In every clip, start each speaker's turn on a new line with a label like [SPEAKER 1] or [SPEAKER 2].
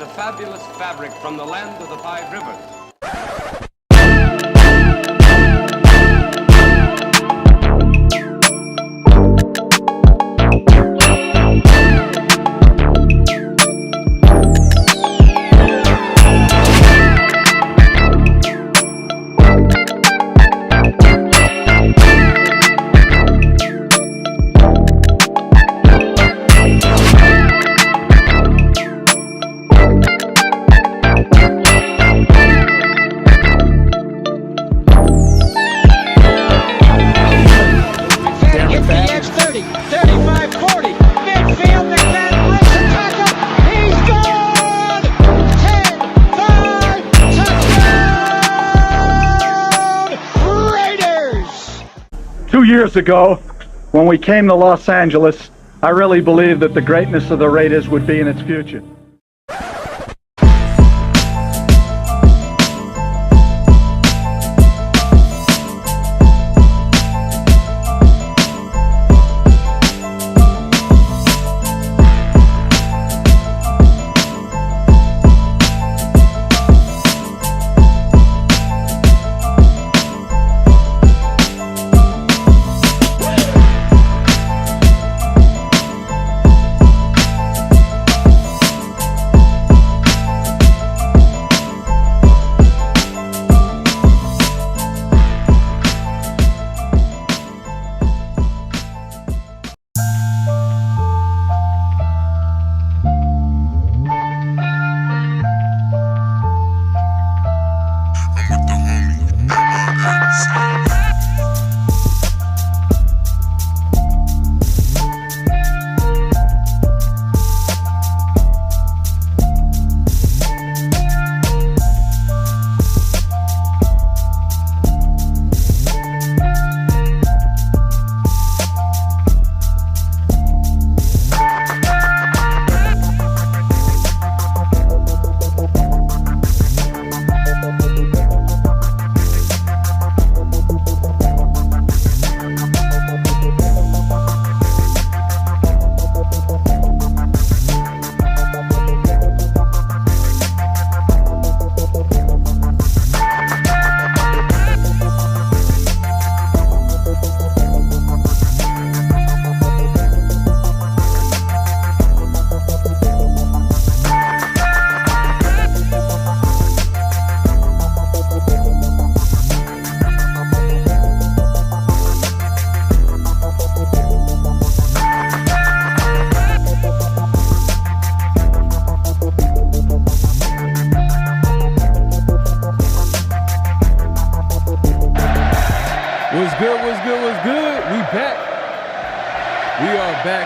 [SPEAKER 1] a fabulous fabric from the land of the Five Rivers.
[SPEAKER 2] Years ago, when we came to Los Angeles, I really believed that the greatness of the Raiders would be in its future.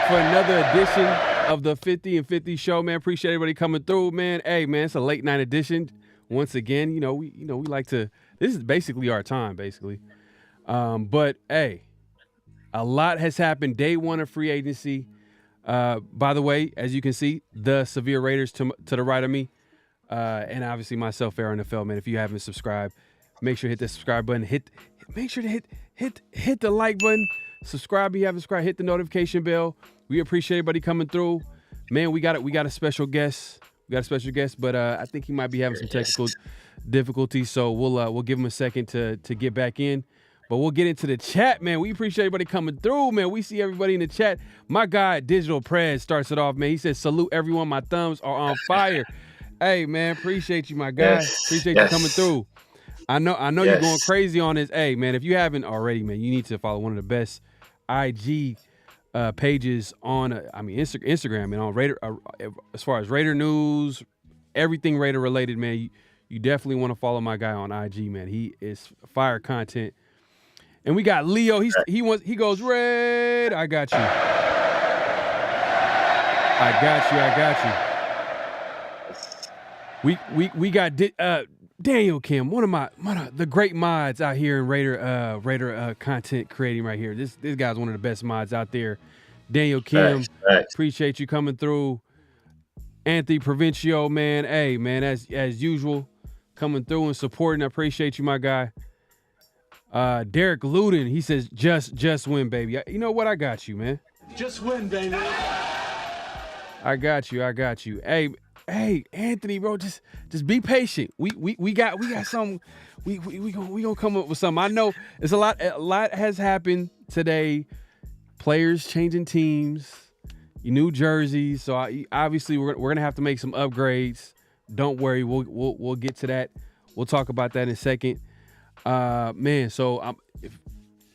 [SPEAKER 3] For another edition of the 50 and 50 show, man. Appreciate everybody coming through, man. Hey, man, it's a late night edition. Once again, we like to. This is basically our time, basically. But hey, a lot has happened. Day one of free agency. By the way, as you can see, the Severe Raiders to the right of me, and obviously myself, PharoahNFL, man. If you haven't subscribed, make sure to hit the subscribe button. Make sure to hit the like button. Subscribe if you haven't subscribed. Hit the notification bell. We appreciate everybody coming through. Man, we got a special guest. But I think he might be having some technical difficulties, so we'll give him a second to get back in. But we'll get into the chat, man. We appreciate everybody coming through, man. We see everybody in the chat. My guy, Digital Prez, starts it off, man. He says, salute everyone. My thumbs are on fire. Hey, man, appreciate you, my guy. Appreciate you coming through. I know you're going crazy on this. Hey, man, if you haven't already, man, you need to follow one of the best IG pages on Instagram, and on Raider, as far as Raider news, everything Raider related, man. You definitely want to follow my guy on IG, man. He is fire content. And we got Leo. He goes, Raid. I got you. We got Daniel Kim, one of the great mods out here in Raider content creating right here. This guy's one of the best mods out there. Daniel Kim, appreciate you coming through. Anthony Provencio, man, hey man, as usual, coming through and supporting. I appreciate you, my guy. Derek Luden, he says, just win, baby. You know what? I got you, man.
[SPEAKER 4] Just win, baby.
[SPEAKER 3] I got you. Hey, Hey, Anthony, bro, just be patient. We got some. We gonna come up with something. I know it's a lot. A lot has happened today. Players changing teams, new jerseys. So obviously we're gonna have to make some upgrades. Don't worry, we'll get to that. We'll talk about that in a second. Man, so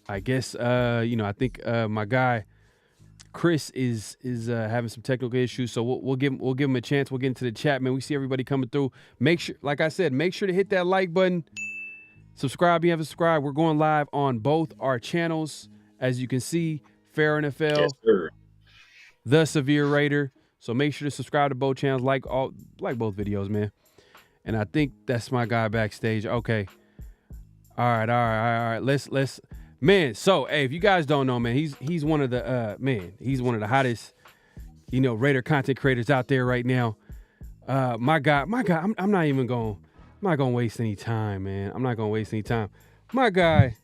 [SPEAKER 3] I guess I think my guy Chris is having some technical issues, so we'll give him a chance. We'll get into the chat, man. We see everybody coming through. Make sure, like I said, make sure to hit that like button. Subscribe if you haven't subscribed. We're going live on both our channels, as you can see. PharoahNFL,
[SPEAKER 4] Yes, sir.
[SPEAKER 3] The Severe Raider. So make sure to subscribe to both channels, like both videos, man. And I think that's my guy backstage. Okay. All right. Let's man. So hey, if you guys don't know, man, he's one of the he's one of the hottest, Raider content creators out there right now. My guy. I'm not gonna waste any time, man. I'm not gonna waste any time. My guy,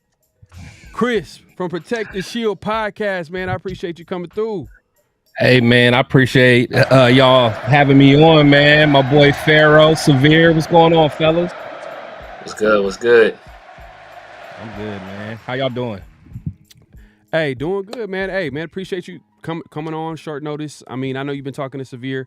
[SPEAKER 3] Chris from Protect the Shield podcast, man. I appreciate you coming through.
[SPEAKER 5] Hey, man, I appreciate y'all having me on, man. My boy Pharaoh, Severe. What's going on, fellas?
[SPEAKER 4] What's good?
[SPEAKER 5] I'm good, man. How y'all doing?
[SPEAKER 3] Hey, doing good, man. Hey, man, appreciate you coming on short notice. I mean, I know you've been talking to Severe.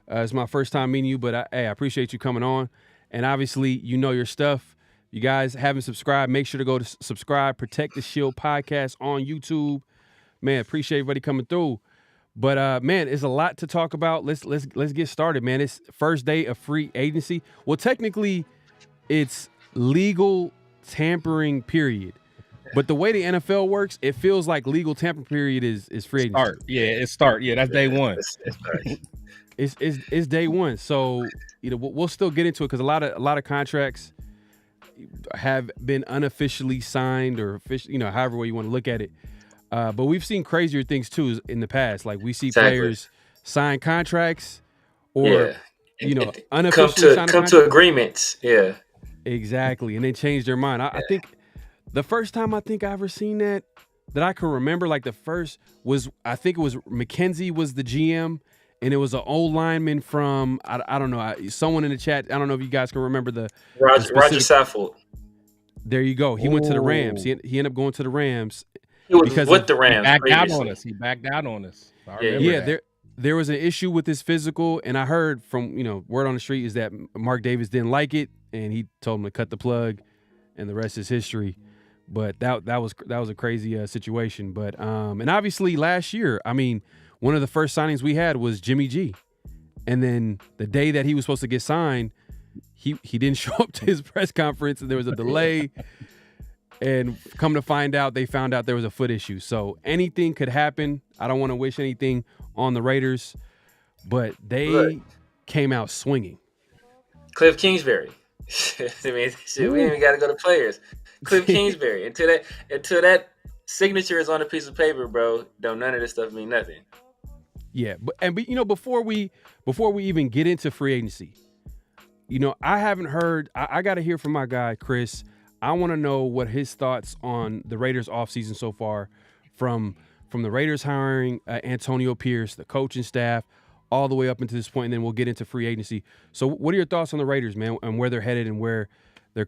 [SPEAKER 3] It's my first time meeting you, but I appreciate you coming on. And obviously, you know your stuff. You guys haven't subscribed, make sure to go to subscribe, Protect the Shield podcast on YouTube. Man, appreciate everybody coming through. But man, it's a lot to talk about. Let's get started, man. It's first day of free agency. Well, technically, it's legal tampering period. But the way the NFL works, it feels like legal tampering period is free agency.
[SPEAKER 5] Yeah, that's day one.
[SPEAKER 3] It's day one. So we'll still get into it because a lot of contracts have been unofficially signed or official, however way you want to look at it. But we've seen crazier things too in the past. Like we see players sign contracts or unofficially
[SPEAKER 4] come to agreements. Yeah,
[SPEAKER 3] exactly, and then change their mind. I think the first time I ever seen that I can remember, like the first was, I think it was McKenzie was the GM, and it was an old lineman from I don't know, someone in the chat. I don't know if you guys can remember the
[SPEAKER 4] Roger Saffold.
[SPEAKER 3] There you go. He went to the Rams. He ended up going to the Rams.
[SPEAKER 4] He was with the Rams.
[SPEAKER 5] He backed out on us.
[SPEAKER 3] There was an issue with his physical, and I heard from word on the street is that Mark Davis didn't like it, and he told him to cut the plug, and the rest is history. But that was a crazy situation. But and obviously last year, I mean, one of the first signings we had was Jimmy G, and then the day that he was supposed to get signed, he didn't show up to his press conference, and there was a delay. And come to find out, they found out there was a foot issue. So anything could happen. I don't want to wish anything on the Raiders, but they came out swinging.
[SPEAKER 4] Cliff Kingsbury. I mean, we ain't even got to go to players. Cliff Kingsbury. Until that signature is on a piece of paper, bro, don't none of this stuff mean nothing.
[SPEAKER 3] Yeah, but before we even get into free agency, I haven't heard. I got to hear from my guy Chris. I want to know what his thoughts on the Raiders offseason so far, from the Raiders hiring Antonio Pierce, the coaching staff, all the way up into this point, and then we'll get into free agency. So what are your thoughts on the Raiders, man, and where they're headed and where they're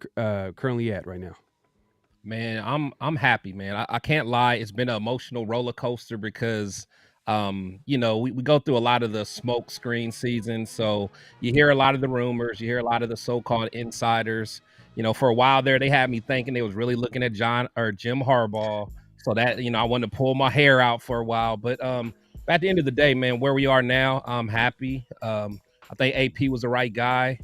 [SPEAKER 3] currently at right now?
[SPEAKER 5] Man, I'm happy, man. I can't lie. It's been an emotional roller coaster because we go through a lot of the smoke screen season. So you hear a lot of the rumors, you hear a lot of the so-called insiders. For a while there, they had me thinking they was really looking at Jim Harbaugh. So that, I wanted to pull my hair out for a while. But at the end of the day, man, where we are now, I'm happy. I think AP was the right guy.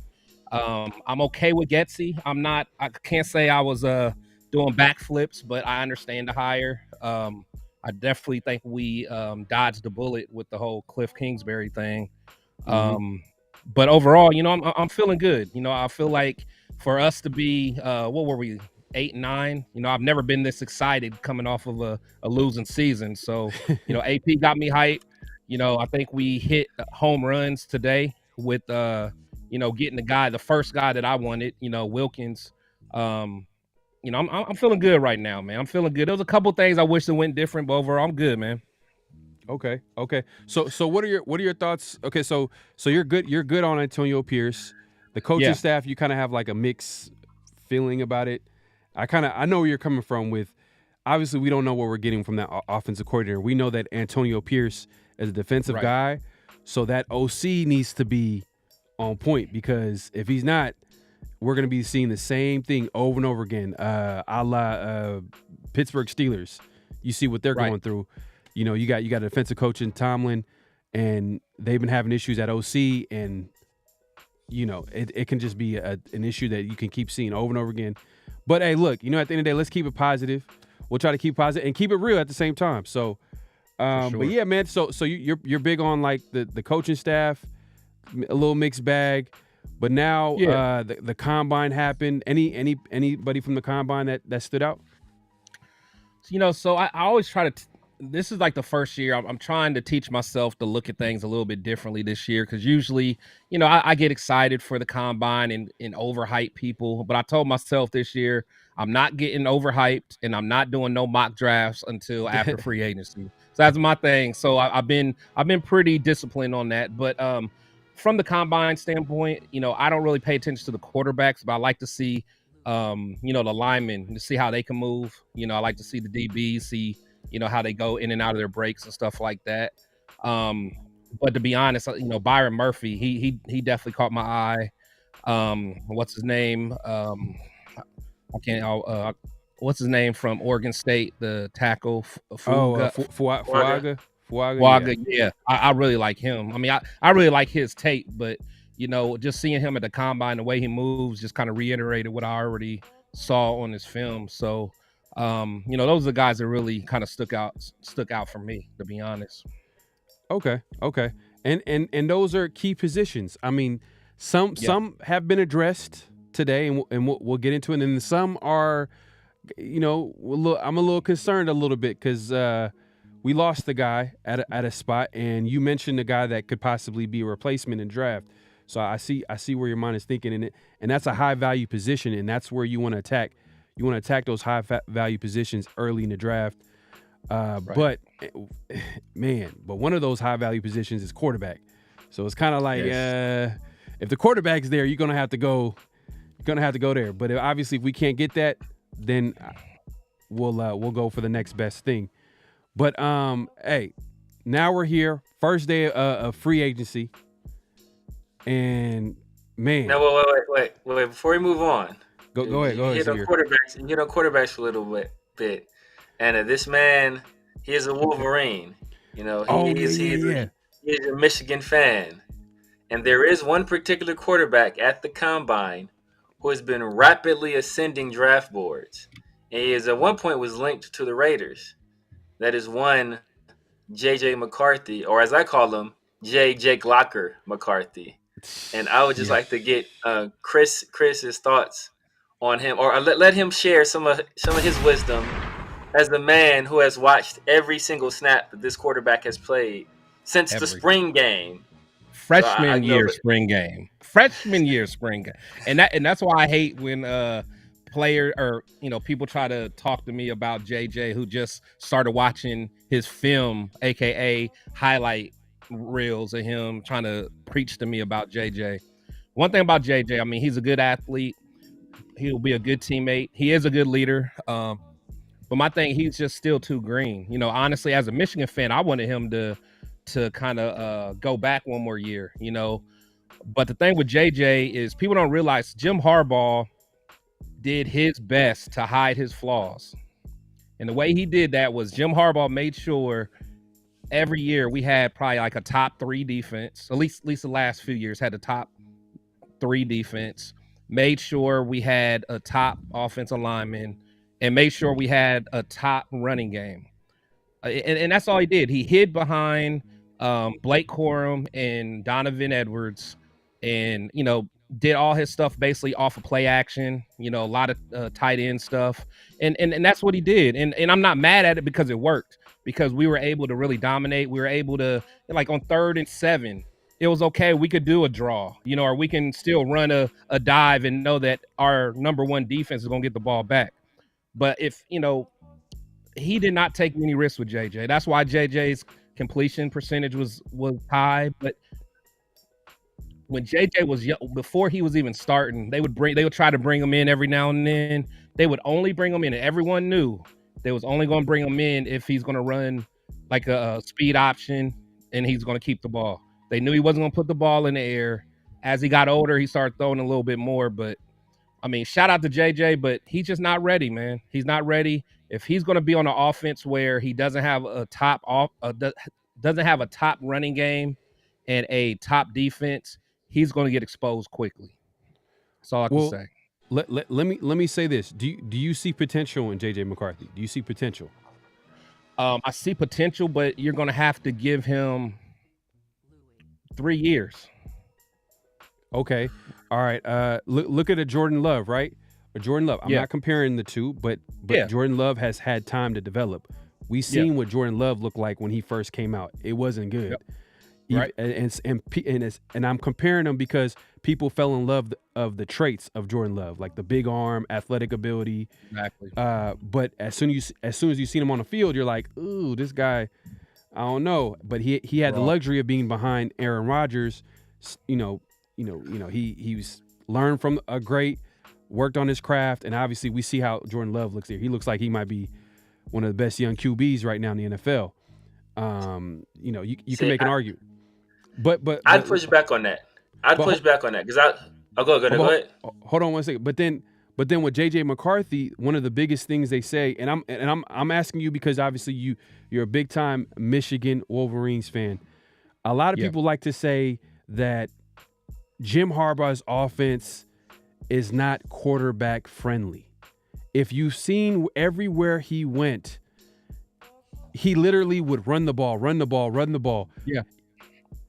[SPEAKER 5] I'm okay with Getsy. I can't say I was doing backflips, but I understand the hire. I definitely think we dodged the bullet with the whole Cliff Kingsbury thing. But overall, I'm feeling good. I feel like for us to be, what were we, 8-9? I've never been this excited coming off of a losing season. So, AP got me hyped. I think we hit home runs today with, getting the first guy that I wanted, Wilkins. I'm feeling good right now, man. I'm feeling good. There was a couple things I wish that went different, but overall, I'm good, man.
[SPEAKER 3] Okay. So what are your thoughts? Okay, so you're good on Antonio Pierce. The coaching
[SPEAKER 5] Yeah.
[SPEAKER 3] staff, you kind of have like a mixed feeling about it. I know where you're coming from with. Obviously, we don't know what we're getting from that offensive coordinator. We know that Antonio Pierce is a defensive
[SPEAKER 5] Right.
[SPEAKER 3] guy, so that OC needs to be on point, because if he's not, we're going to be seeing the same thing over and over again, a la Pittsburgh Steelers. You see what they're
[SPEAKER 5] Right.
[SPEAKER 3] going through. You know, you got a defensive coach in Tomlin, and they've been having issues at OC, and you know it can just be an issue that you can keep seeing over and over again. But hey, look, you know, at the end of the day, let's keep it positive. We'll try to keep positive and keep it real at the same time. So,
[SPEAKER 5] sure.
[SPEAKER 3] but yeah, man. So you're big on like the coaching staff, a little mixed bag. But now the combine happened. Anybody from the combine that stood out?
[SPEAKER 5] You know, so I always try to. This is like the first year I'm trying to teach myself to look at things a little bit differently this year, because usually, you know, I get excited for the combine and overhype people. But I told myself this year I'm not getting overhyped, and I'm not doing no mock drafts until after free agency. So that's my thing. So I've been pretty disciplined on that. But from the combine standpoint, you know, I don't really pay attention to the quarterbacks, but I like to see, you know, the linemen, to see how they can move. You know, I like to see the DBs, see, you know, how they go in and out of their breaks and stuff like that. But to be honest, you know, Byron Murphy, he definitely caught my eye. What's his name? I can't. What's his name from Oregon State? The tackle.
[SPEAKER 3] Fuaga.
[SPEAKER 5] Yeah. I really like him. I mean, I really like his tape, but you know, just seeing him at the combine, the way he moves, just kind of reiterated what I already saw on his film. So, you know, those are the guys that really kind of stuck out for me, to be honest.
[SPEAKER 3] Okay. And those are key positions. I mean, some have been addressed today, and we'll get into it. And some are, you know, I'm a little concerned a little bit, because we lost the guy at a spot, and you mentioned the guy that could possibly be a replacement in draft. So I see where your mind is thinking in it, and that's a high value position, and that's where you want to attack. You want to attack those high value positions early in the draft. Right. But one of those high value positions is quarterback. So it's kind of like, if the quarterback's there, you're gonna have to go there. But obviously, if we can't get that, then we'll go for the next best thing. But hey, now we're here, first day of free agency, and man.
[SPEAKER 4] No, wait. Before we move on,
[SPEAKER 3] go ahead.
[SPEAKER 4] You hit on quarterbacks for a little bit, and this man, he is a Wolverine. You know, he's a Michigan fan, and there is one particular quarterback at the combine who has been rapidly ascending draft boards, and he is at one point was linked to the Raiders. That is one J.J. McCarthy, or as I call him, Jake Locker McCarthy. And I would just like to get Chris's thoughts on him, or let him share some of his wisdom as the man who has watched every single snap that this quarterback has played since the spring game.
[SPEAKER 5] Freshman year spring game. And that's why I hate when player or, you know, people try to talk to me about JJ, who just started watching his film, aka highlight reels of him, trying to preach to me about JJ. One thing about JJ, I mean, he's a good athlete. He'll be a good teammate. He is a good leader. But my thing, he's just still too green. You know, honestly, as a Michigan fan, I wanted him to kind of go back one more year, you know. But the thing with JJ is people don't realize Jim Harbaugh did his best to hide his flaws. And the way he did that was Jim Harbaugh made sure every year we had probably like a top 3 defense, at least the last few years had the top 3 defense, made sure we had a top offensive lineman, and made sure we had a top running game. And that's all he did. He hid behind Blake Corum and Donovan Edwards, and, you know, did all his stuff basically off of play action, you know, a lot of tight end stuff. And that's what he did. And I'm not mad at it because it worked, because we were able to really dominate. We were able to, like on 3rd and 7, it was okay. We could do a draw, you know, or we can still run a dive and know that our number 1 defense is going to get the ball back. But if, you know, he did not take many risks with JJ. That's why JJ's completion percentage was high, but when JJ was young, before he was even starting, they would try to bring him in every now and then. They would only bring him in, and everyone knew they was only going to bring him in if he's going to run like a speed option and he's going to keep the ball. They knew he wasn't going to put the ball in the air. As he got older, he started throwing a little bit more. But I mean, shout out to JJ, but he's just not ready, man. He's not ready. If he's going to be on an offense where he doesn't have a top running game and a top defense, he's going to get exposed quickly. That's all I can say.
[SPEAKER 3] Let me say this. Do you see potential in JJ McCarthy? Do you see potential?
[SPEAKER 5] I see potential, but you're going to have to give him 3 years.
[SPEAKER 3] Okay. All right. Look at a Jordan Love, right? A Jordan Love. I'm not comparing the two, but Jordan Love has had time to develop. We seen what Jordan Love looked like when he first came out. It wasn't good.
[SPEAKER 5] Yep. Right.
[SPEAKER 3] And I'm comparing them because people fell in love of the traits of Jordan Love, like the big arm, athletic ability.
[SPEAKER 5] Exactly.
[SPEAKER 3] But as soon as you seen him on the field, you're like, ooh, this guy, I don't know. But he had the luxury of being behind Aaron Rodgers. He was learned from a great, worked on his craft, and obviously we see how Jordan Love looks here. He looks like he might be one of the best young QBs right now in the NFL. You can make an argument. But
[SPEAKER 4] I'd push back on that. Push back on that because go ahead.
[SPEAKER 3] Hold on one second. But then with JJ McCarthy, one of the biggest things they say, and I'm asking you because obviously you're a big time Michigan Wolverines fan. A lot of people like to say that Jim Harbaugh's offense is not quarterback friendly. If you've seen everywhere he went, he literally would run the ball.
[SPEAKER 5] Yeah.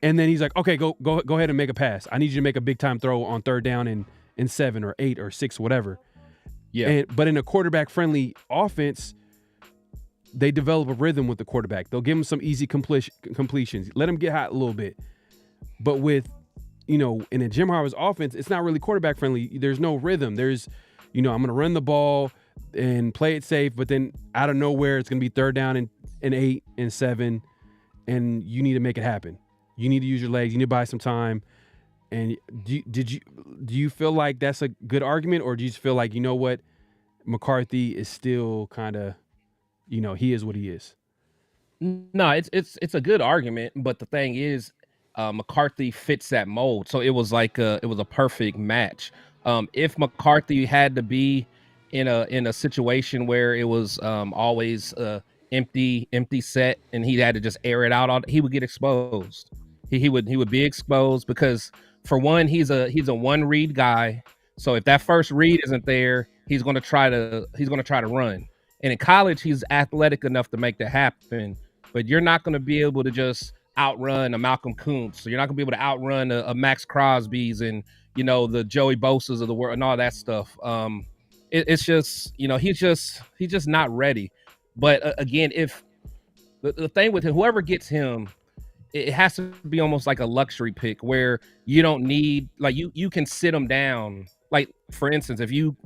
[SPEAKER 3] And then he's like, okay, go ahead and make a pass. I need you to make a big time throw on third down in 7 or 8 or 6, whatever.
[SPEAKER 5] Yeah.
[SPEAKER 3] But in a quarterback friendly offense, they develop a rhythm with the quarterback. They'll give him some easy completions. Let him get hot a little bit. But with, in a Jim Harbaugh's offense, it's not really quarterback friendly. There's no rhythm. There's, I'm going to run the ball and play it safe, but then out of nowhere, it's going to be third down and 8 and 7, and you need to make it happen. You need to use your legs. You need to buy some time. And do you feel like that's a good argument, or do you just feel like, what, McCarthy is still kind of, he is what he is?
[SPEAKER 5] No, it's a good argument, but the thing is, McCarthy fits that mold. So it was like it was a perfect match. If McCarthy had to be in a situation where it was always empty set and he had to just air it out, he would get exposed. He would be exposed because, for one, he's a one read guy. So if that first read isn't there, he's going to try to run. And in college, he's athletic enough to make that happen. But you're not going to be able to just outrun a Malcolm Kuntz. So you're not going to be able to outrun a Max Crosby's and the Joey Bosa's of the world and all that stuff. It's just he's just not ready. But again, if the thing with him, whoever gets him, it has to be almost like a luxury pick where you don't need, like, you can sit him down. Like, for instance, if you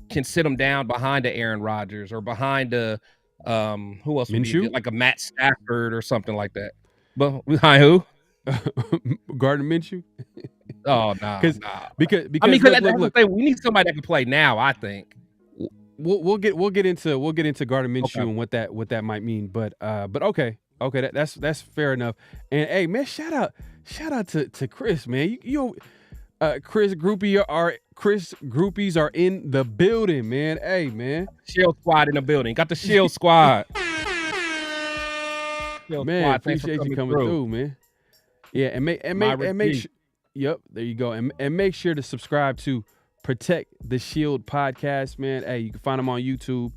[SPEAKER 5] can sit him down behind a Aaron Rodgers or behind a who else would be, like a Matt Stafford or something like that. But behind who?
[SPEAKER 3] Gardner Minshew.
[SPEAKER 5] Oh no,
[SPEAKER 3] because
[SPEAKER 5] I mean, look, we need somebody that can play now. I think
[SPEAKER 3] we'll get into Gardner Minshew and what that might mean. But okay, that's fair enough. And hey, man, shout out to Chris, man. Chris groupies are in the building, man. Hey, man.
[SPEAKER 5] Shield squad in the building. Got the Shield squad.
[SPEAKER 3] Man, appreciate you coming through, man. Yeah, and make sure. Yep, there you go. And make sure to subscribe to Protect the Shield podcast, man. Hey, you can find him on YouTube.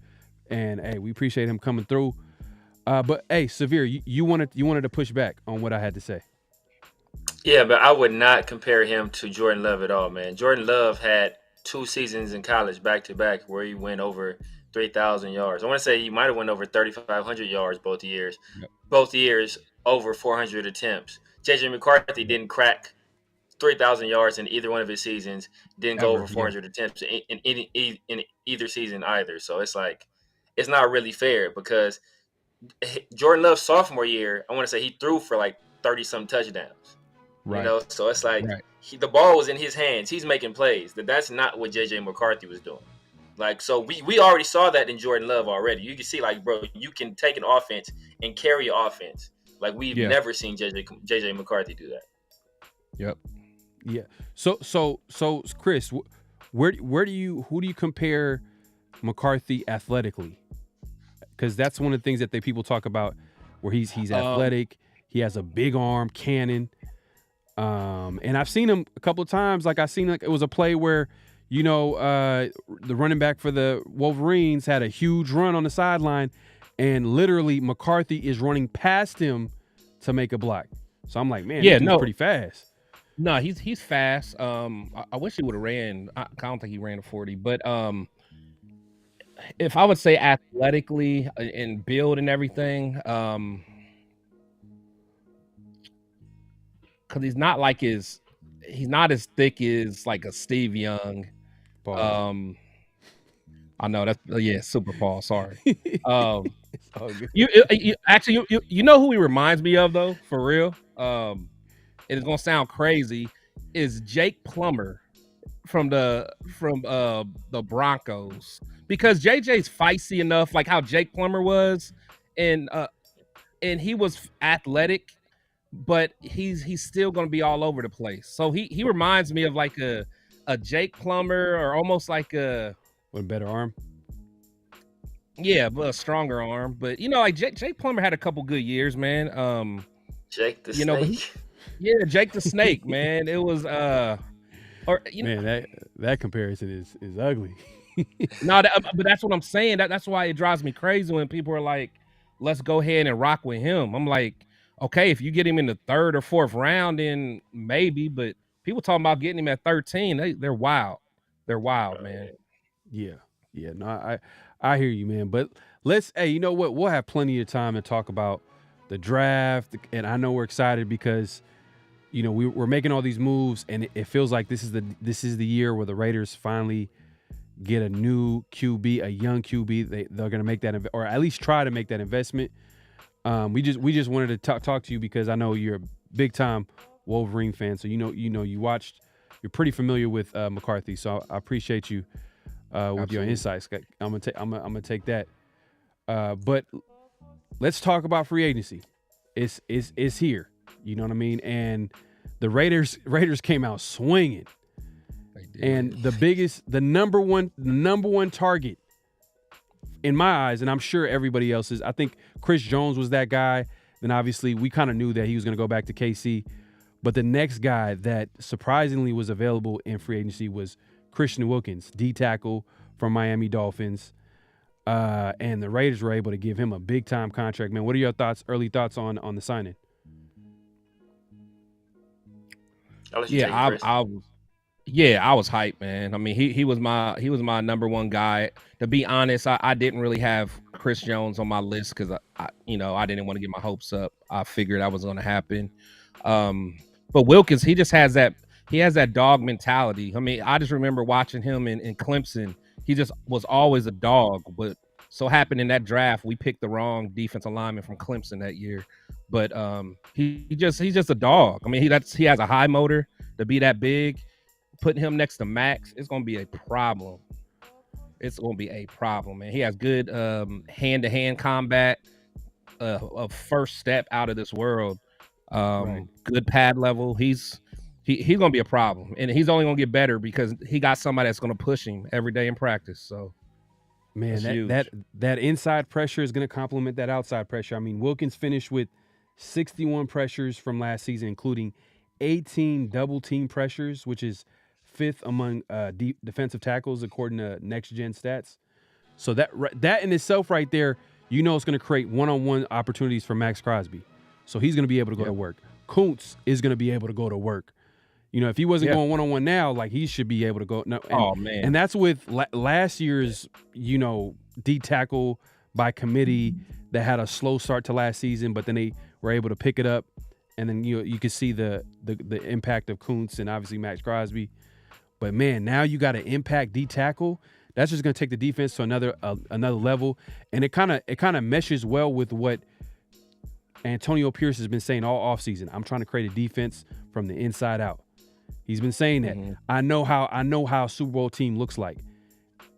[SPEAKER 3] And hey, we appreciate him coming through. But hey, Severe, you wanted to push back on what I had to say.
[SPEAKER 4] Yeah, but I would not compare him to Jordan Love at all, man. Jordan Love had 2 seasons in college back to back where he went over 3,000 yards. I want to say he might have went over 3,500 yards both years. Yep. Both years over 400 attempts. JJ McCarthy didn't crack 3,000 yards in either one of his seasons. Didn't go over 400 attempts in either season either. So it's like, it's not really fair because Jordan Love's sophomore year, I want to say he threw for like 30-some touchdowns.
[SPEAKER 5] Right.
[SPEAKER 4] You know, so it's like the ball was in his hands. He's making plays. That's not what J.J. McCarthy was doing. Like, so we already saw that in Jordan Love already. You can see, like, bro, you can take an offense and carry an offense. Like, we've never seen J.J. McCarthy do that.
[SPEAKER 5] Yep.
[SPEAKER 3] Yeah. So Chris, who do you compare McCarthy athletically? Because that's one of the things that people talk about, where he's athletic, he has a big arm, cannon. And I've seen him a couple of times. Like, I seen, like, it was a play where, the running back for the Wolverines had a huge run on the sideline, and literally McCarthy is running past him to make a block. So I'm like, man, this dude's pretty fast.
[SPEAKER 5] No, he's fast. I wish he would have ran. I don't think he ran a 40, but if I would say athletically and build and everything, because he's not as thick as like a Steve Young. I know that's super Paul. Sorry. You actually know who he reminds me of, though, for real. It's gonna sound crazy. Is Jake Plummer from the Broncos, because JJ's feisty enough, like how Jake Plummer was, and he was athletic, but he's still gonna be all over the place. So he reminds me of like a Jake Plummer, or almost like a
[SPEAKER 3] better arm.
[SPEAKER 5] Yeah, but a stronger arm. But like Jake Plummer had a couple good years, man.
[SPEAKER 4] Jake the Snake.
[SPEAKER 5] Jake the Snake, man. It was
[SPEAKER 3] man, that comparison is ugly.
[SPEAKER 5] No, but that's what I'm saying. That's why it drives me crazy when people are like, let's go ahead and rock with him. I'm like, okay, if you get him in the 3rd or 4th round, then maybe, but people talking about getting him at 13, they're wild. They're wild, man.
[SPEAKER 3] Yeah. No, I hear you, man. But hey, you know what? We'll have plenty of time to talk about the draft, and I know we're excited because we're making all these moves, and it feels like this is the year where the Raiders finally get a new QB, a young QB. They're going to make that, or at least try to make that investment. We just wanted to talk to you because I know you're a big time Wolverine fan, so you watched. You're pretty familiar with McCarthy, so I appreciate you with your insights. I'm gonna take that. But let's talk about free agency. It's here. You know what I mean? And the Raiders came out swinging. And the number one target in my eyes, and I'm sure everybody else's, I think Chris Jones was that guy. Then obviously we kind of knew that he was going to go back to KC. But the next guy that surprisingly was available in free agency was Christian Wilkins, D tackle from Miami Dolphins. And the Raiders were able to give him a big time contract. Man, what are your early thoughts on the signing?
[SPEAKER 5] I was hyped, man. I mean, he was my number one guy. To be honest, I didn't really have Chris Jones on my list because I didn't want to get my hopes up. I figured that was going to happen. But Wilkins, he just has that dog mentality. I mean, I just remember watching him in Clemson. He just was always a dog. But so happened in that draft, we picked the wrong defensive lineman from Clemson that year. But he's just a dog. I mean, he has a high motor to be that big. Putting him next to Max, it's going to be a problem. It's going to be a problem, man. He has good hand-to-hand combat, a first step out of this world. Right. Good pad level. He's going to be a problem, and he's only going to get better because he got somebody that's going to push him every day in practice. So,
[SPEAKER 3] man, that inside pressure is going to complement that outside pressure. I mean, Wilkins finished with 61 pressures from last season, including 18 double team pressures, which is 5th among defensive tackles according to Next Gen Stats. So that in itself right there, it's going to create one-on-one opportunities for Max Crosby. So he's going to be able to go to work. Kuntz is going to be able to go to work. If he wasn't going one-on-one now, like, he should be able to go. No, man. And that's with last year's, D tackle by committee that had a slow start to last season, but then they were able to pick it up. And then, you could see the impact of Kuntz and obviously Max Crosby. But, man, now you got an impact D tackle. That's just going to take the defense to another level, and it kind of meshes well with what Antonio Pierce has been saying all offseason. I'm trying to create a defense from the inside out. He's been saying that. I know how a Super Bowl team looks like.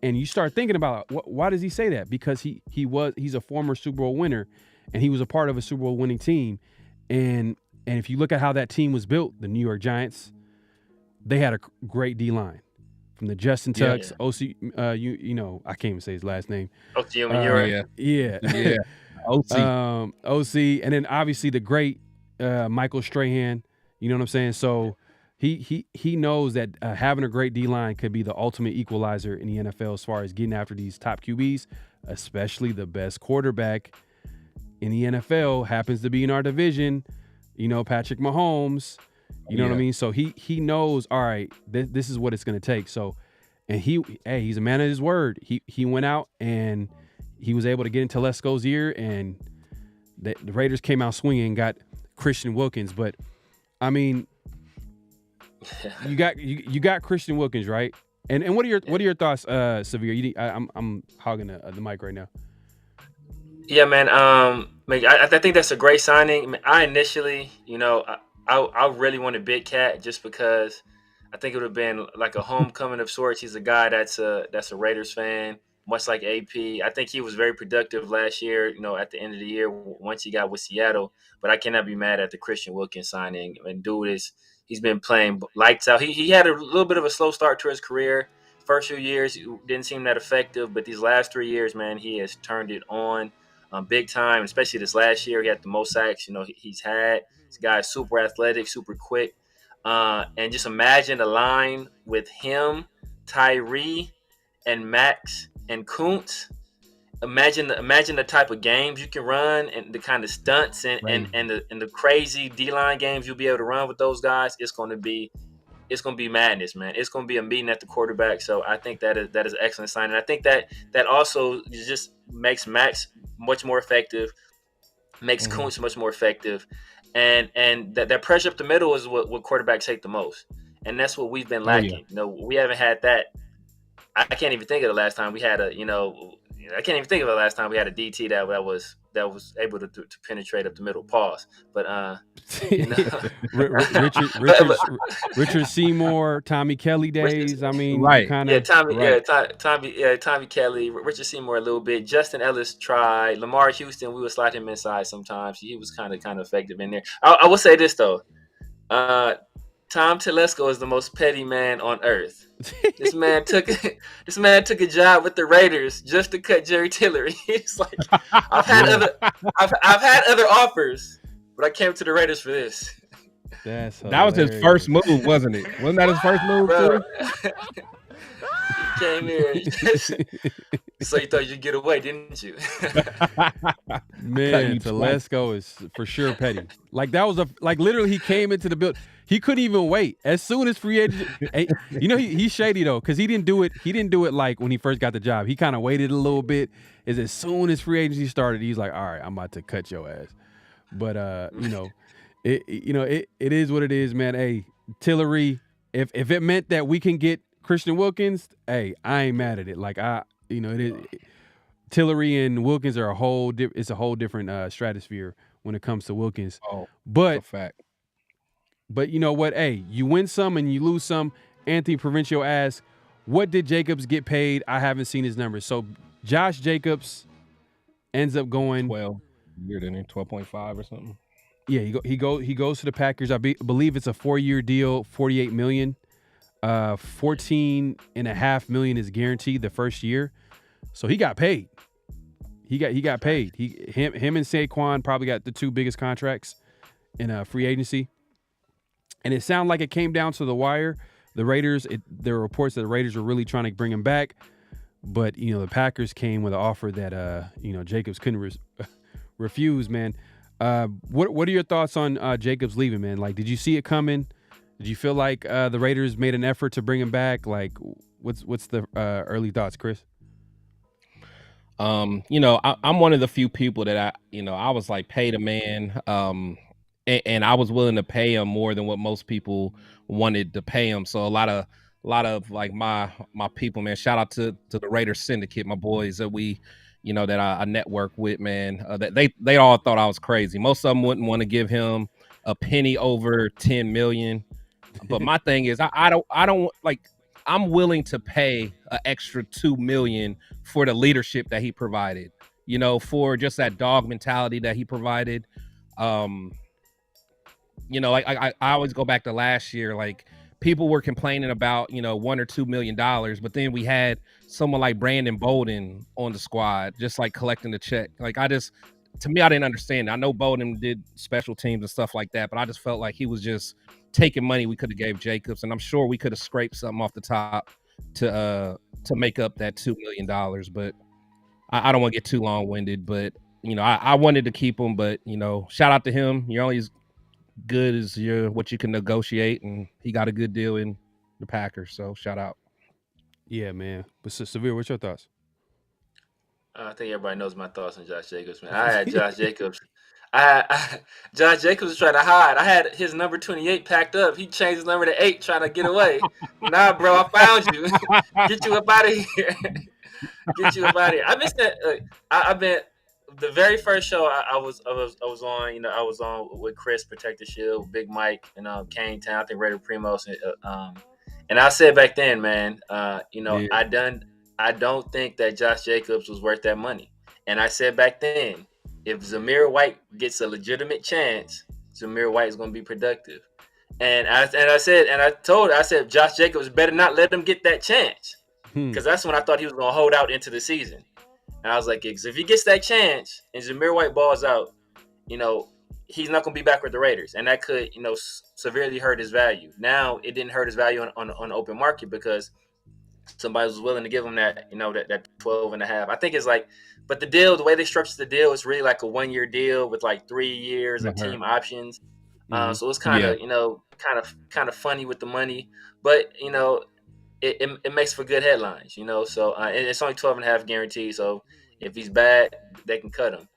[SPEAKER 3] And you start thinking about why does he say that? Because he's a former Super Bowl winner, and he was a part of a Super Bowl winning team. And if you look at how that team was built, the New York Giants, they had a great D line. From the Justin Tucks, OC, you know, I can't even say his last name.
[SPEAKER 4] OC,
[SPEAKER 3] OC, and then obviously the great Michael Strahan. You know what I'm saying? So he knows that having a great D line could be the ultimate equalizer in the NFL as far as getting after these top QBs, especially the best quarterback in the NFL happens to be in our division. You know, Patrick Mahomes. You know what I mean? So he knows, all right, this is what it's going to take. So, and he's a man of his word. He went out and he was able to get into Telesco's ear, and the Raiders came out swinging and got Christian Wilkins. But I mean, you got Christian Wilkins, right? And what are your thoughts, Severe? I'm hogging the mic right now.
[SPEAKER 4] Yeah, man. I think that's a great signing. I initially, you know, I really wanted Big Cat just because I think it would have been like a homecoming of sorts. He's a guy that's a Raiders fan, much like AP. I think he was very productive last year, you know, at the end of the year once he got with Seattle. But I cannot be mad at the Christian Wilkins signing. I mean, he's been playing lights out. He had a little bit of a slow start to his career. First few years didn't seem that effective, but these last 3 years, man, he has turned it on big time. Especially this last year, he had the most sacks, you know, he's had. This guy is super athletic, super quick. And just imagine a line with him, Tyree, and Max and Kuntz. Imagine the type of games you can run and the kind of stunts and the crazy D-line games you'll be able to run with those guys. It's going to be madness, man. It's going to be a meeting at the quarterback. So I think that is an excellent sign. And I think that also just makes Max much more effective, makes Kuntz much more effective. And that pressure up the middle is what quarterbacks hate the most. And that's what we've been lacking. You know, we haven't had that. I can't even think of the last time we had a DT that was able to penetrate up the middle. Pause. But you know.
[SPEAKER 3] Richard Seymour, Tommy Kelly days. I mean,
[SPEAKER 5] right?
[SPEAKER 4] Tommy Kelly, Richard Seymour a little bit. Justin Ellis tried. Lamar Houston, we would slide him inside sometimes. He was kind of effective in there. I will say this though. Tom Telesco is the most petty man on earth. This man took a job with the Raiders just to cut Jerry Tillery. He's like, I've had other offers, but I came to the Raiders for this.
[SPEAKER 3] That
[SPEAKER 5] was his first move, wasn't it? Wasn't that his first move,
[SPEAKER 4] bro? He came here. So you thought you'd get away, didn't you?
[SPEAKER 3] Man, Telesco is for sure petty. Like that was literally he came into the building. He couldn't even wait. As soon as free agent, you know, he's shady though, because he didn't do it like when he first got the job. He kind of waited a little bit. As soon as free agency started, he's like, all right, I'm about to cut your ass. But you know, it is what it is, man. Hey, Tillery, if it meant that we can get Christian Wilkins, hey, I ain't mad at it. Like it is. Tillery and Wilkins are a whole different stratosphere when it comes to Wilkins.
[SPEAKER 5] Oh,
[SPEAKER 3] but
[SPEAKER 5] that's a fact.
[SPEAKER 3] But you know what? Hey, you win some and you lose some. Anthony Provincial asks, what did Jacobs get paid? I haven't seen his numbers. So Josh Jacobs ends up going
[SPEAKER 5] 12. You're in 12.5 or something.
[SPEAKER 3] Yeah, he goes to the Packers. I believe it's a 4-year deal, $48 million. $14.5 million is guaranteed the first year. So he got paid. He got paid. Him and Saquon probably got the two biggest contracts in free agency. And it sounded like it came down to the wire. The Raiders, there were reports that the Raiders were really trying to bring him back. But, you know, the Packers came with an offer that, Jacobs couldn't refuse, man. What are your thoughts on Jacobs leaving, man? Like, did you see it coming? Did you feel like the Raiders made an effort to bring him back? Like, what's the early thoughts, Chris?
[SPEAKER 5] I'm one of the few people that I was like, pay the man. And I was willing to pay him more than what most people wanted to pay him. So a lot of lot of like my people, man. Shout out to the Raiders Syndicate, my boys that we, that I network with, man. That they all thought I was crazy. Most of them wouldn't want to give him a penny over 10 million. But my thing is, I don't like. I'm willing to pay an extra 2 million for the leadership that he provided. For just that dog mentality that he provided. Like I always go back to last year, like people were complaining about, $1 or $2 million, but then we had someone like Brandon Bolden on the squad, just like collecting the check. Like to me, I didn't understand it. I know Bolden did special teams and stuff like that, but I just felt like he was just taking money we could have gave Jacobs, and I'm sure we could have scraped something off the top to make up that $2 million. But I don't want to get too long-winded, but I wanted to keep him, but shout out to him. You're only as good as what you can negotiate, and he got a good deal in the Packers, so shout out.
[SPEAKER 3] Yeah, man. But Severe, what's your thoughts?
[SPEAKER 4] I think everybody knows my thoughts on Josh Jacobs, man. I had Josh Jacobs. Josh Jacobs was trying to hide. I had his number 28 packed up. He changed his number to 8, trying to get away. Nah, bro, I found you. Get you up out of here. Get you up out of here. I missed that. I've been the very first show I was on. I was on with Chris, Protect the Shield, Big Mike, and Kane Town. I think Raider Primos, and I said back then, man, yeah. I don't think that Josh Jacobs was worth that money. And I said back then, if Zamir White gets a legitimate chance, Zamir White is going to be productive. And I said Josh Jacobs better not let him get that chance, because that's when I thought he was going to hold out into the season. And I was like, if he gets that chance and Zamir White balls out, he's not going to be back with the Raiders, and that could severely hurt his value. Now it didn't hurt his value on the open market because somebody was willing to give him that, that 12.5. I think it's like, but the way they structured the deal is really like a 1-year deal with like 3 years of team options. So it's kind of funny with the money, but it makes for good headlines, So it's only 12.5 guaranteed. So if he's bad, they can cut him.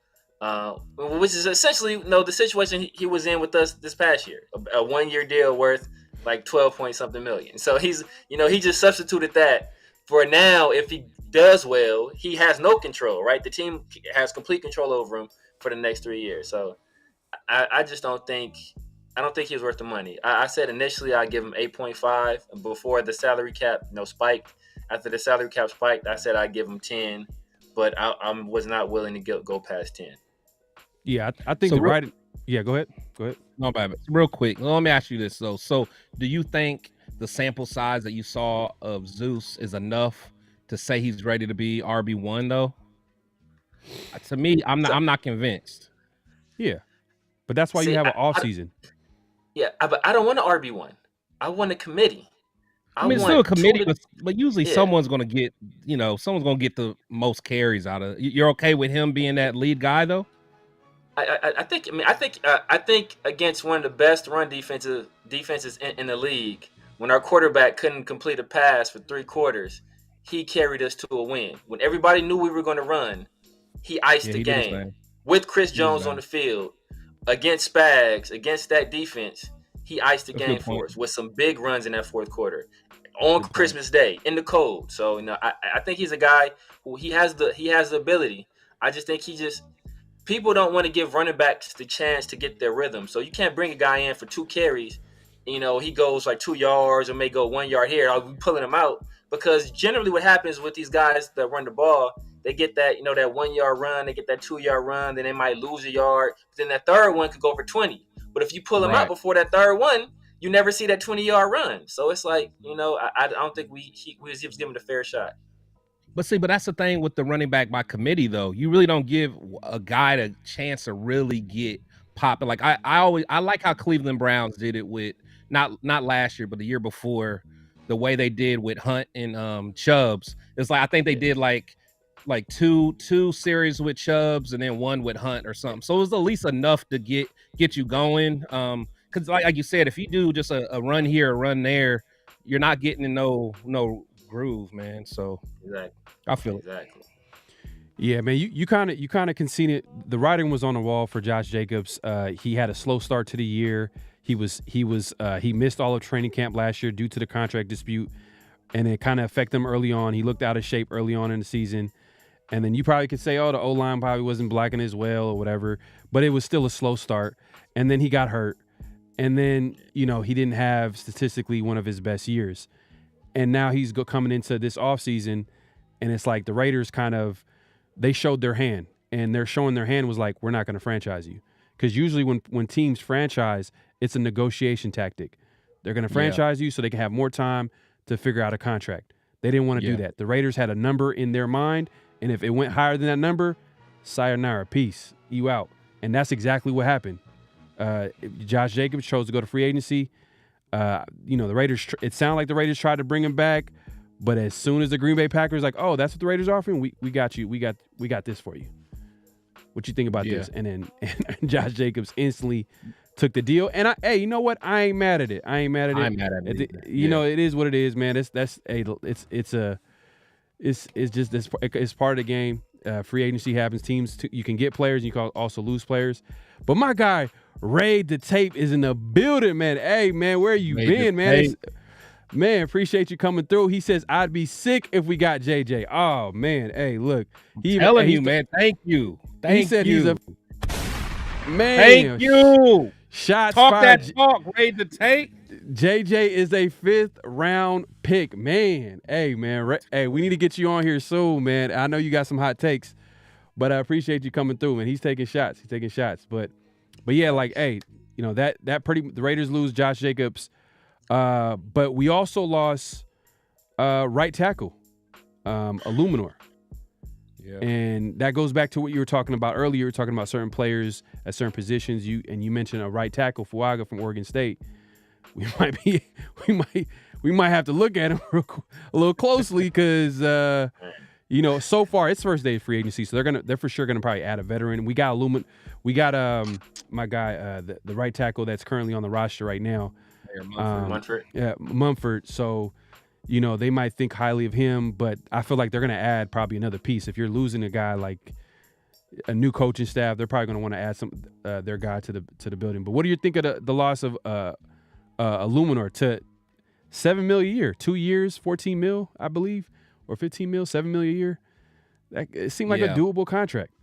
[SPEAKER 4] Which is essentially the situation he was in with us this past year, a 1-year deal worth like 12 point something million. So he's he just substituted that for now. If he does well, he has no control, right? The team has complete control over him for the next 3 years. So I just don't think he was worth the money. I said initially I'd give him 8.5 before the salary cap spiked. After the salary cap spiked, I said I'd give him 10, but I was not willing to go past 10.
[SPEAKER 3] Yeah, I think Yeah, go ahead.
[SPEAKER 5] No, bad. Real quick, let me ask you this though. So, do you think the sample size that you saw of Zeus is enough to say he's ready to be RB1 though? To me, I'm not convinced.
[SPEAKER 3] Yeah, but that's why you have an off season.
[SPEAKER 4] But I don't want an RB1. I want a committee.
[SPEAKER 5] I mean, it's still a committee, but usually someone's going to get, someone's going to get the most carries out of it. You're okay with him being that lead guy though?
[SPEAKER 4] I think against one of the best run defenses in the league, when our quarterback couldn't complete a pass for 3 quarters, he carried us to a win. When everybody knew we were going to run, he iced the game with Chris Jones on the field against Spags, against that defense. He iced the game for us with some big runs in that fourth quarter on Christmas Day in the cold. So I think he's a guy who he has the ability. I just think people don't want to give running backs the chance to get their rhythm. So you can't bring a guy in for 2 carries. He goes like 2 yards or may go 1 yard here. I'll be pulling him out, because generally what happens with these guys that run the ball, they get that, that 1 yard run, they get that 2 yard run, then they might lose a yard. But then that third one could go for 20. But if you pull him out before that third one, you never see that 20-yard run. So it's like, I don't think he was given a fair shot.
[SPEAKER 5] But that's the thing with the running back by committee, though. You really don't give a guy a chance to really get popping. Like I like how Cleveland Browns did it with not last year, but the year before, the way they did with Hunt and Chubbs. It's like I think they did like two series with Chubbs and then 1 with Hunt or something. So it was at least enough to get you going. Because like you said, if you do just a run here, a run there, you're not getting in no groove, man. So
[SPEAKER 4] exactly.
[SPEAKER 5] I feel
[SPEAKER 4] exactly.
[SPEAKER 3] Yeah, man, you kind of conceded. The writing was on the wall for Josh Jacobs. He had a slow start to the year. He missed all of training camp last year due to the contract dispute. and it kind of affected him early on. He looked out of shape early on in the season. And then you probably could say, oh, the O-line probably wasn't blocking as well or whatever, but it was still a slow start. And then he got hurt. And then, he didn't have statistically one of his best years. And now he's coming into this offseason, and it's like the Raiders they showed their hand. And they're showing their hand was like, we're not going to franchise you. Because usually when teams franchise, it's a negotiation tactic. They're going to franchise you so they can have more time to figure out a contract. They didn't want to do that. The Raiders had a number in their mind, and if it went higher than that number, sayonara, peace, you out. And that's exactly what happened. Josh Jacobs chose to go to free agency. The Raiders, it sounded like the Raiders tried to bring him back, but as soon as the Green Bay Packers like, oh, that's what the Raiders are offering, we got you. We got this for you. What you think about this? And then Josh Jacobs instantly took the deal. And you know what? I ain't mad at it.
[SPEAKER 5] I'm mad at it.
[SPEAKER 3] It is what it is, man. It's just this. It's part of the game. Free agency happens. Teams, you can get players. You can also lose players. But my guy, Ray the Tape, is in the building, man. Hey, man, where you been, man? Man, appreciate you coming through. He says, I'd be sick if we got JJ. Oh, man. Hey, look.
[SPEAKER 5] Telling you, man. Thank you.
[SPEAKER 3] He said he's a man.
[SPEAKER 5] Thank you.
[SPEAKER 3] Shots
[SPEAKER 5] talk
[SPEAKER 3] fired.
[SPEAKER 5] That talk, Ray the Tape.
[SPEAKER 3] JJ is a 5th round pick, man. Hey, man. Hey, we need to get you on here soon, man. I know you got some hot takes, but I appreciate you coming through, man. He's taking shots. But yeah, like, hey, the Raiders lose Josh Jacobs, but we also lost right tackle, Illuminor. Yeah. And that goes back to what you were talking about earlier. You were talking about certain players at certain positions. You mentioned a right tackle, Fuaga from Oregon State. We might have to look at him a little closely because so far it's first day of free agency, so they're for sure gonna probably add a veteran. We got my guy, the right tackle that's currently on the roster right now,
[SPEAKER 4] Munford.
[SPEAKER 3] Yeah, Mumford. So they might think highly of him, but I feel like they're gonna add probably another piece. If you're losing a guy like a new coaching staff, they're probably gonna want to add their guy to the building. But what do you think of the loss of Illuminor to $7 million a year, 2 years, $14 million, I believe, or $15 million, $7 million a year? It seemed like a doable contract.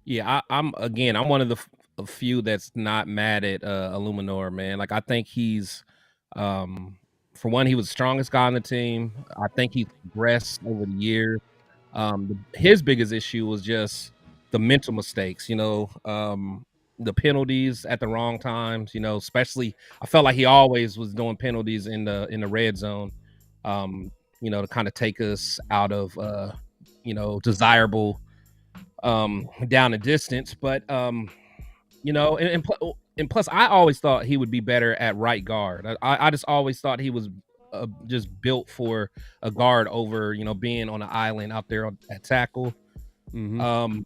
[SPEAKER 5] Yeah, I'm one of the few that's not mad at Illuminor, man. Like, I think he's, for one, he was the strongest guy on the team. I think he's progressed over the years. His biggest issue was just the mental mistakes, the penalties at the wrong times, especially I felt like he always was doing penalties in the red zone, to kind of take us out of, desirable down and distance. But, and plus I always thought he would be better at right guard. I just always thought he was just built for a guard over, being on an island out there at tackle. Mm-hmm.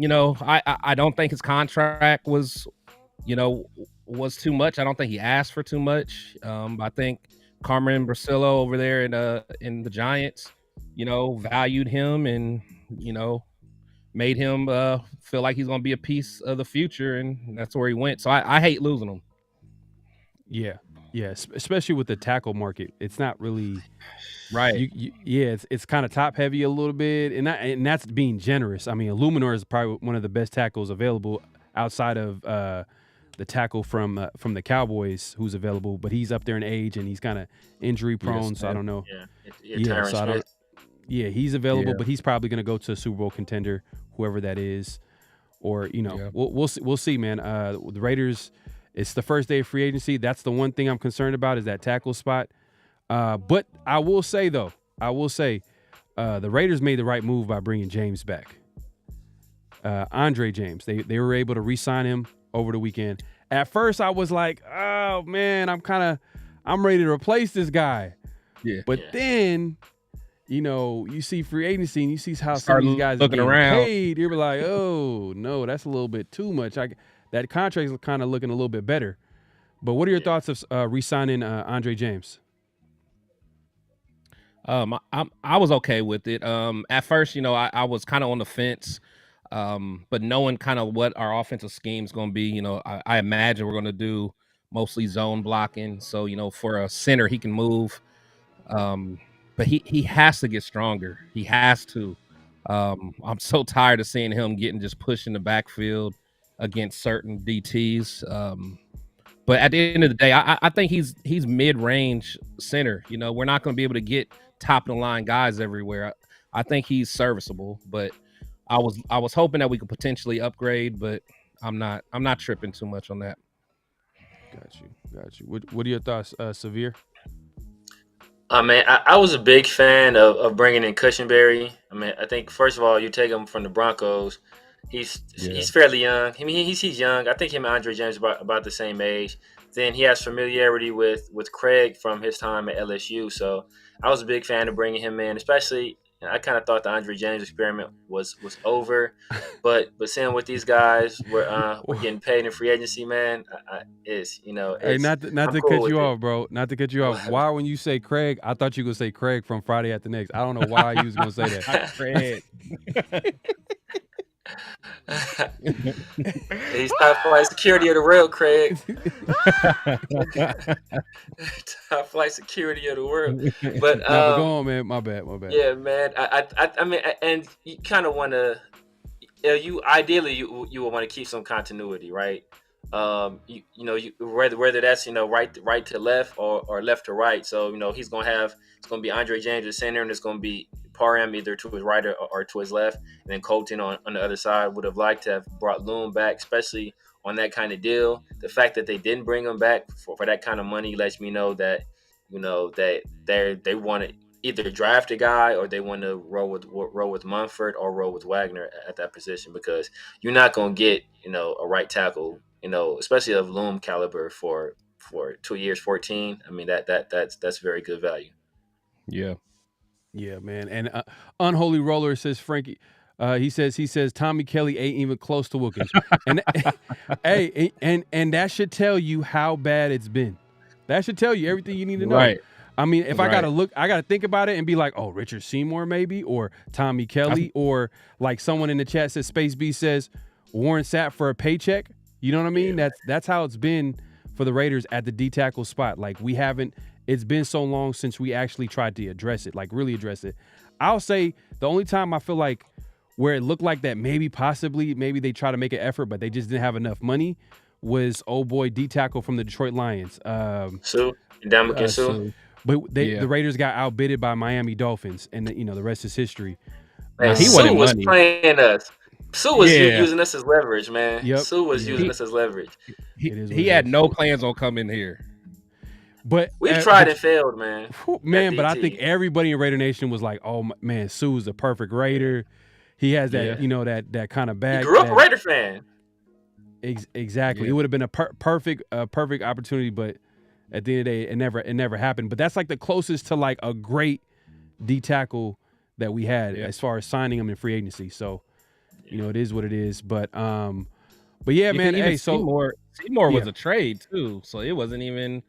[SPEAKER 5] I don't think his contract was too much. I don't think he asked for too much. I think Carmen Brasillo over there in the Giants, valued him and, made him feel like he's going to be a piece of the future, and that's where he went. So I hate losing him.
[SPEAKER 3] Yeah, especially with the tackle market. It's not really
[SPEAKER 5] right.
[SPEAKER 3] It's kind of top heavy a little bit, and that's being generous. I mean, Illuminor is probably one of the best tackles available outside of the tackle from the Cowboys who's available, but he's up there in age and he's kind of injury prone, so I don't know. He's available, but he's probably going to go to a Super Bowl contender, whoever that is, or we'll see, man. The Raiders. It's the first day of free agency. That's the one thing I'm concerned about is that tackle spot. But I will say, the Raiders made the right move by bringing James back. Andre James. They were able to re-sign him over the weekend. At first, I was like, oh, man, I'm ready to replace this guy. Yeah. But then, you see free agency and you see how some of these guys
[SPEAKER 5] looking
[SPEAKER 3] are
[SPEAKER 5] around.
[SPEAKER 3] paid. You're like, oh, no, that's a little bit too much. That contract is kind of looking a little bit better. But what are your thoughts of re-signing Andre James?
[SPEAKER 5] I was okay with it. At first, I was kind of on the fence. But knowing kind of what our offensive scheme is going to be, I imagine we're going to do mostly zone blocking. So, for a center, he can move But he has to get stronger. He has to. I'm so tired of seeing him getting just pushed in the backfield against certain DTs. But at the end of the day, I think he's mid-range center. You know, we're not going to be able to get top of the line guys everywhere. I think he's serviceable, but I was hoping that we could potentially upgrade, but I'm not tripping too much on that.
[SPEAKER 3] Got you. What are your thoughts, Severe?
[SPEAKER 4] Man, I was a big fan of bringing in Cushenberry. I mean, I think first of all, you take him from the Broncos. He's fairly young. I mean, he's young. I think him and Andre James are about the same age. Then he has familiarity with Craig from his time at LSU. So I was a big fan of bringing him in, especially. I kind of thought the Andre James experiment was over, but seeing what these guys were getting paid in free agency, man,
[SPEAKER 3] Hey, not to cut you off, bro. Not to cut you off. Why when you say Craig, I thought you were gonna say Craig from Friday After Next. I don't know why you was gonna say that.
[SPEAKER 5] Craig.
[SPEAKER 4] He's top flight security of the world, Craig. Top flight security of the world. But
[SPEAKER 3] go on, man. My bad.
[SPEAKER 4] Yeah, man. I mean, and you kind of want to. You ideally you would want to keep some continuity, right? Whether that's right to left or left to right. So it's gonna be Andre James at center, and it's gonna be Parham either to his right or to his left, and then Colton on the other side. Would have liked to have brought Loom back, especially on that kind of deal. The fact that they didn't bring him back for that kind of money lets me know that that they want to either draft a guy or they want to roll with Munford or roll with Wagner at that position, because you're not gonna get a right tackle, especially of Loom caliber for 2 years, 14. I mean that's very good value.
[SPEAKER 3] Yeah, man. And Unholy Roller says Frankie. He says Tommy Kelly ain't even close to Wilkins. And hey, and that should tell you how bad it's been. That should tell you everything you need to know. Right. I mean, if I gotta think about it and be like, oh, Richard Seymour maybe, or Tommy Kelly, or like someone in the chat says, Space B says Warren Sapp for a paycheck. You know what I mean? Yeah. That's how it's been for the Raiders at the D tackle spot. Like it's been so long since we actually tried to address it, like really address it. I'll say the only time I feel like where it looked like that maybe they try to make an effort, but they just didn't have enough money was old boy D tackle from the Detroit Lions.
[SPEAKER 4] Sue.
[SPEAKER 3] But the Raiders got outbidded by Miami Dolphins, and the rest is history.
[SPEAKER 4] Man, Sue was playing us. Sue was using us as leverage, man.
[SPEAKER 3] Yep.
[SPEAKER 4] Sue was using us as leverage.
[SPEAKER 5] He had no plans on coming here.
[SPEAKER 3] But
[SPEAKER 4] we've tried and failed, man.
[SPEAKER 3] Man, but I think everybody in Raider Nation was like, "Oh man, Sue's a perfect Raider. He has that, that kind of bag."
[SPEAKER 4] He grew up a Raider fan.
[SPEAKER 3] Exactly. Yeah. It would have been a perfect opportunity, but at the end of the day, it never happened. But that's like the closest to like a great D tackle that we had as far as signing him in free agency. So, it is what it is. But yeah, man. Hey,
[SPEAKER 5] Seymour was a trade too, so it wasn't even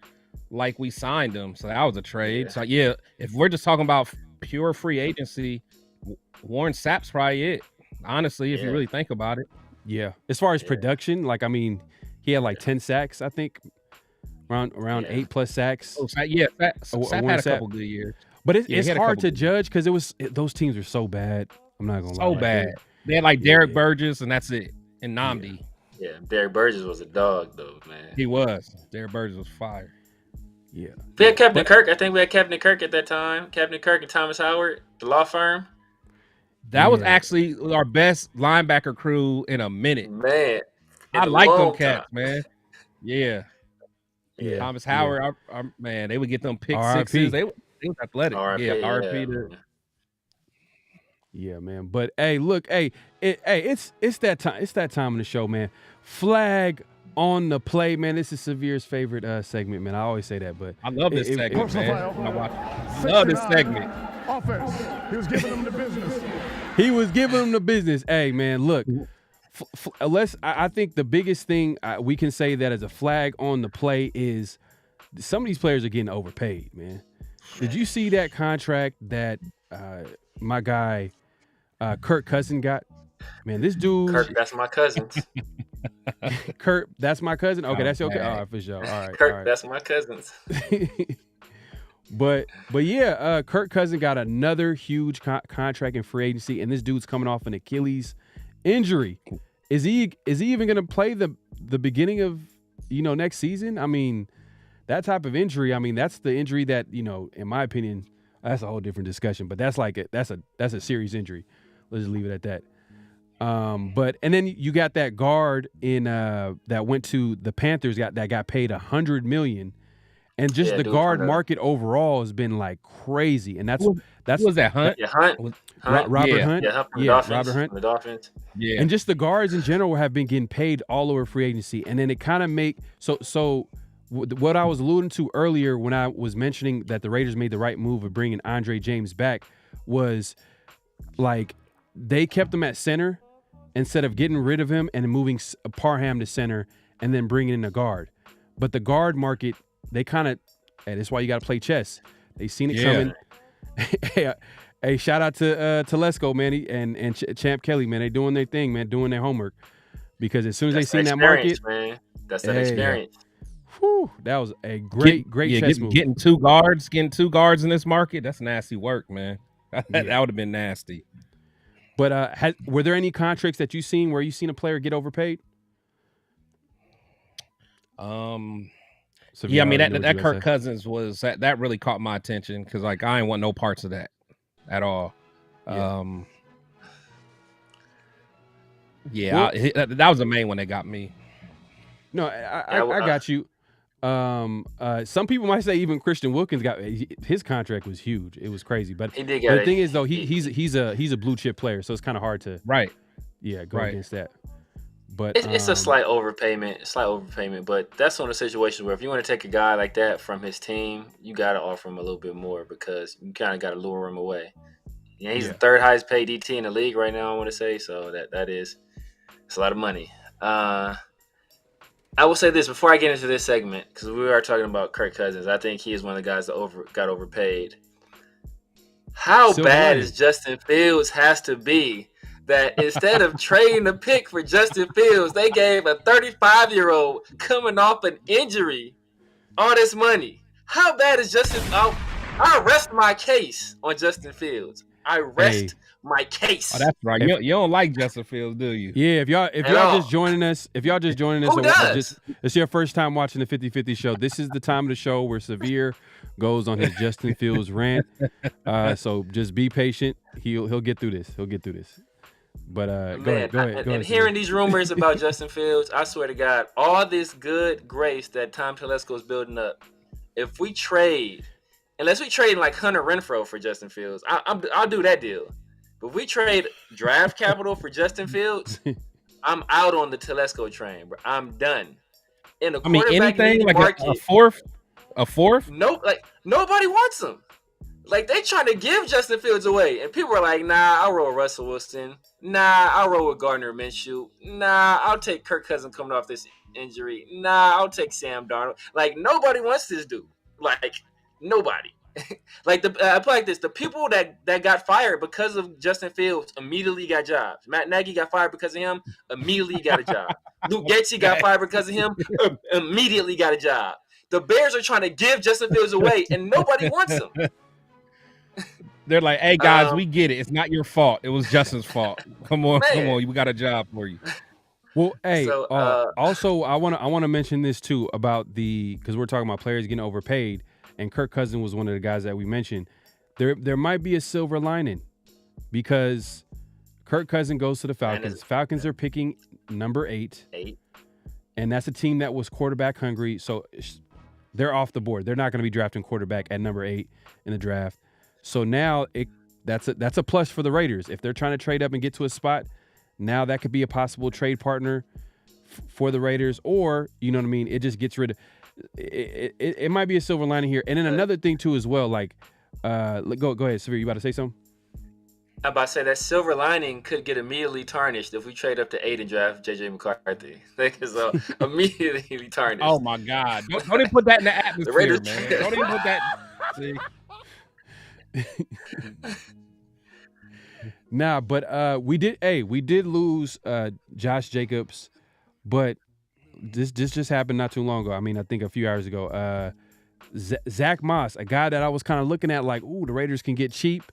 [SPEAKER 5] like we signed him. So that was a trade. So if we're just talking about pure free agency, Warren Sapp's probably it. Honestly, if you really think about it.
[SPEAKER 3] Yeah. As far as production, like, I mean, he had like 10 sacks, I think. Around 8+ sacks.
[SPEAKER 5] Oh, Sapp had a couple good years.
[SPEAKER 3] But it's hard to judge because those teams are so bad. I'm not gonna lie.
[SPEAKER 5] So bad. They had like Derek Burgess, and that's it. And Nnamdi.
[SPEAKER 4] Yeah, Derek Burgess was a dog though, man.
[SPEAKER 5] He was. Derek Burgess was fire.
[SPEAKER 3] Yeah.
[SPEAKER 4] We had Captain Kirk. I think we had Captain Kirk at that time. Captain Kirk and Thomas Howard, the law firm.
[SPEAKER 5] That was actually our best linebacker crew in a minute.
[SPEAKER 4] Man.
[SPEAKER 5] I like them cats, man. Yeah. Thomas Howard, our man, they would get them pick sixes. They was athletic. RP.
[SPEAKER 3] Yeah, man. But hey, look, it's that time. It's that time in the show, man. Flag on the play, man. This is Severe's favorite segment, man. I always say that, but
[SPEAKER 5] I love this segment, man. I love this segment.
[SPEAKER 2] Offense. He was giving them the business.
[SPEAKER 3] He was giving them the business. Hey, man, look. I think the biggest thing we can say that as a flag on the play is some of these players are getting overpaid, man. Did you see that contract that my guy Kirk Cousin got? Man, this dude.
[SPEAKER 4] Kirk, that's my cousins.
[SPEAKER 3] Kirk, that's my cousin. Okay, that's okay. All right, for sure. All right,
[SPEAKER 4] Kirk, that's my cousins.
[SPEAKER 3] But yeah, Kirk Cousins got another huge contract in free agency, and this dude's coming off an Achilles injury. Is he even going to play the beginning of next season? I mean, that type of injury. I mean, that's the injury that in my opinion, that's a whole different discussion. But that's a serious injury. Let's just leave it at that. But then you got that guard in that went to the Panthers that got paid $100 million. And just the guard market overall has been like crazy, and that's
[SPEAKER 5] who was that Hunt?
[SPEAKER 4] Yeah, Hunt.
[SPEAKER 3] Robert Hunt.
[SPEAKER 4] Yeah,
[SPEAKER 3] Robert Hunt.
[SPEAKER 4] The Dolphins.
[SPEAKER 3] Yeah, and just the guards in general have been getting paid all over free agency, and then it kind of make so. What I was alluding to earlier when I was mentioning that the Raiders made the right move of bringing Andre James back was like they kept him at center instead of getting rid of him and moving Parham to center and then bringing in a guard, but the guard market. They kind of, and that's why you got to play chess. They seen it coming. Hey, shout out to Telesco, man, and Champ Kelly, man. They doing their thing, man, doing their homework. Because as soon as they seen that market,
[SPEAKER 4] man, that's that experience.
[SPEAKER 3] Whew, that was a great chess move.
[SPEAKER 5] Getting two guards in this market, that's nasty work, man. That would have been nasty.
[SPEAKER 3] But were there any contracts that you seen where you seen a player get overpaid?
[SPEAKER 5] Yeah, I mean that Kirk Cousins was that really caught my attention because like I ain't want no parts of that at all. That was the main one that got me.
[SPEAKER 3] No, I got you. Some people might say even Christian Wilkins his contract was huge. It was crazy, but
[SPEAKER 4] he did get
[SPEAKER 3] the thing is though he's a blue chip player, so it's kind of hard to go against that. But
[SPEAKER 4] it's a slight overpayment, but that's one of the situations where if you want to take a guy like that from his team, you got to offer him a little bit more because you kind of got to lure him away. Yeah, he's the third highest paid DT in the league right now, I want to say, so it's a lot of money. I will say this before I get into this segment because we are talking about Kirk Cousins. I think he is one of the guys that got overpaid. How bad is Justin Fields has to be that instead of trading a pick for Justin Fields, they gave a 35-year-old coming off an injury all this money. How bad is Justin? I rest my case on Justin Fields. I rest my case.
[SPEAKER 5] Oh, that's right. You don't like Justin Fields, do you?
[SPEAKER 3] Yeah, if y'all just joining us, it's your first time watching the 50-50 show. This is the time of the show where Severe goes on his Justin Fields rant. So just be patient. He'll get through this. But go ahead.
[SPEAKER 4] And hearing these rumors about Justin Fields, I swear to God, all this good grace that Tom Telesco is building up, if we trade, unless we trade like Hunter Renfrow for Justin Fields, I'll do that deal. But if we trade draft capital for Justin Fields, I'm out on the Telesco train, bro. I'm done. In a
[SPEAKER 5] anything like
[SPEAKER 4] market,
[SPEAKER 5] a fourth?
[SPEAKER 4] Nope, like nobody wants him. Like, they trying to give Justin Fields away. And people are like, nah, I'll roll Russell Wilson. Nah, I'll roll with Gardner Minshew. Nah, I'll take Kirk Cousins coming off this injury. Nah, I'll take Sam Darnold. Like, nobody wants this dude. Like, nobody. Like, I put like this. The people that got fired because of Justin Fields immediately got jobs. Matt Nagy got fired because of him, immediately got a job. Luke Gaethje got fired because of him, immediately got a job. The Bears are trying to give Justin Fields away, and nobody wants him.
[SPEAKER 5] They're like, hey, guys, we get it. It's not your fault. It was Justin's fault. Come on. We got a job for you.
[SPEAKER 3] Well, hey, also, I want to mention this, too, about because we're talking about players getting overpaid, and Kirk Cousins was one of the guys that we mentioned. There might be a silver lining because Kirk Cousins goes to the Falcons. Falcons are picking number 8. And that's a team that was quarterback hungry, so they're off the board. They're not going to be drafting quarterback at number 8 in the draft. So now that's a plus for the Raiders. If they're trying to trade up and get to a spot, now that could be a possible trade partner for the Raiders, or you know what I mean. It just gets rid of it. Might be a silver lining here, and then another thing too as well. Like, go ahead, Severe. You about to say something?
[SPEAKER 4] I'm about to say that silver lining could get immediately tarnished if we trade up to 8 and draft JJ McCarthy. Because immediately tarnished.
[SPEAKER 5] Oh my God! Don't even put that in the atmosphere, man. Don't even put that. See.
[SPEAKER 3] Nah, but we did lose Josh Jacobs, but this just happened not too long ago. I mean, I think a few hours ago. Zach Moss, a guy that I was kind of looking at like, ooh, the Raiders can get cheap,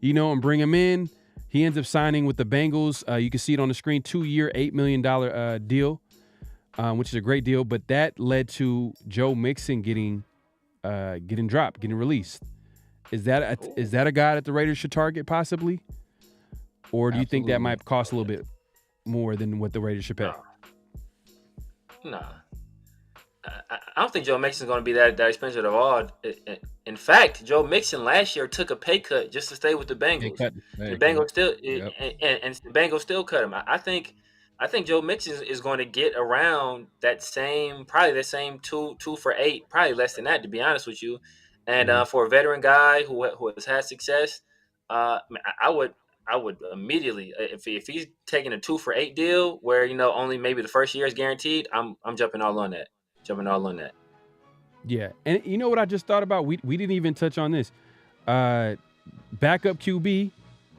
[SPEAKER 3] and bring him in. He ends up signing with the Bengals. You can see it on the screen, 2-year, $8 million deal, which is a great deal. But that led to Joe Mixon getting dropped, getting released. Is that a guy that the Raiders should target possibly? Or do you think that might cost a little bit more than what the Raiders should pay?
[SPEAKER 4] No. I don't think Joe Mixon's going to be that expensive at all. In fact, Joe Mixon last year took a pay cut just to stay with the Bengals. The Bengals still and the Bengals still cut him. I think Joe Mixon is going to get around probably that same two for $8, probably less than that, to be honest with you. And for a veteran guy who has had success, I would immediately, if he's taking a 2 for $8 deal where only maybe the first year is guaranteed, I'm jumping all on that.
[SPEAKER 3] Yeah, and you know what I just thought about? We didn't even touch on this. Backup QB